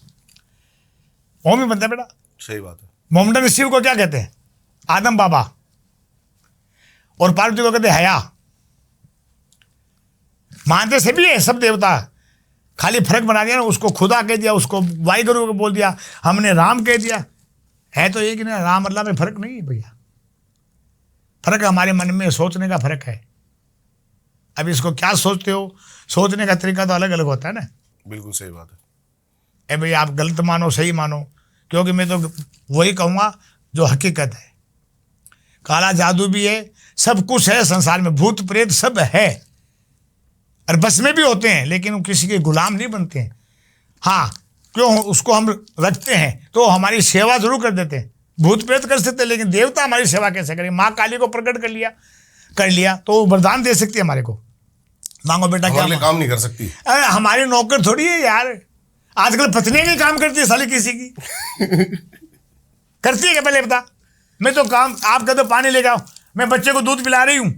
ओम ही बनता है बेटा। सही बात है। मोहम्मद शिव को क्या कहते हैं? आदम बाबा। और पार्वती को कहते हैं हया। मानते से भी है सब देवता, खाली फर्क बना दिया ना, उसको खुदा कह दिया, उसको वाहिगुरु को बोल दिया, हमने राम कह दिया। है तो एक ही ना, राम अल्लाह में फर्क नहीं है भैया। फर्क हमारे मन में सोचने का फर्क है। अब इसको क्या सोचते हो, सोचने का तरीका तो अलग अलग होता है ना। बिल्कुल सही बात है। ए भाई आप गलत मानो सही मानो, क्योंकि मैं तो वही कहूँगा जो हकीकत है। काला जादू भी है, सब कुछ है संसार में, भूत प्रेत सब है, और बस में भी होते हैं, लेकिन वो किसी के गुलाम नहीं बनते हैं। हाँ, क्यों? उसको हम रखते हैं तो हमारी सेवा जरूर कर देते हैं। भूत प्रेत कर सकते हैं, लेकिन देवता हमारी सेवा कैसे करें? माँ काली को प्रकट कर लिया तो वो वरदान दे सकती है हमारे को। मांगो बेटा, क्या काम नहीं कर सकती? अरे हमारी नौकर थोड़ी है यार। आजकल पत्नियां नहीं काम करती है साली किसी की। करती है क्या? पहले बता। मैं तो काम, आप कहते हो पानी लेके आओ, मैं बच्चे को दूध पिला रही हूँ,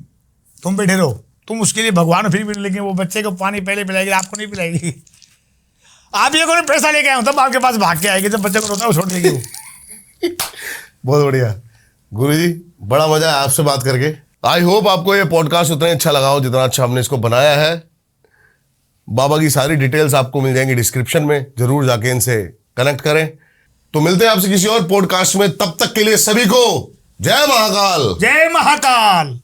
तुम बैठे रहो, तुम उसके लिए भगवान फिर भी, लेकिन वो बच्चे को पानी पहले पिलाएगी, आपको नहीं पिलाएगी। आप ये करो पैसा लेके आए तब आपके पास भाग के आएगी, जब बच्चे को रोता है वो छोड़ देगी वो। बहुत बढ़िया गुरुजी, बड़ा मजा है आपसे बात करके। आई होप आपको ये पॉडकास्ट उतना ही अच्छा लगा हो जितना अच्छा हमने इसको बनाया है। बाबा की सारी डिटेल्स आपको मिल जाएंगी डिस्क्रिप्शन में, जरूर जाके इनसे कनेक्ट करें। तो मिलते हैं आपसे किसी और पॉडकास्ट में, तब तक के लिए सभी को जय महाकाल। जय महाकाल।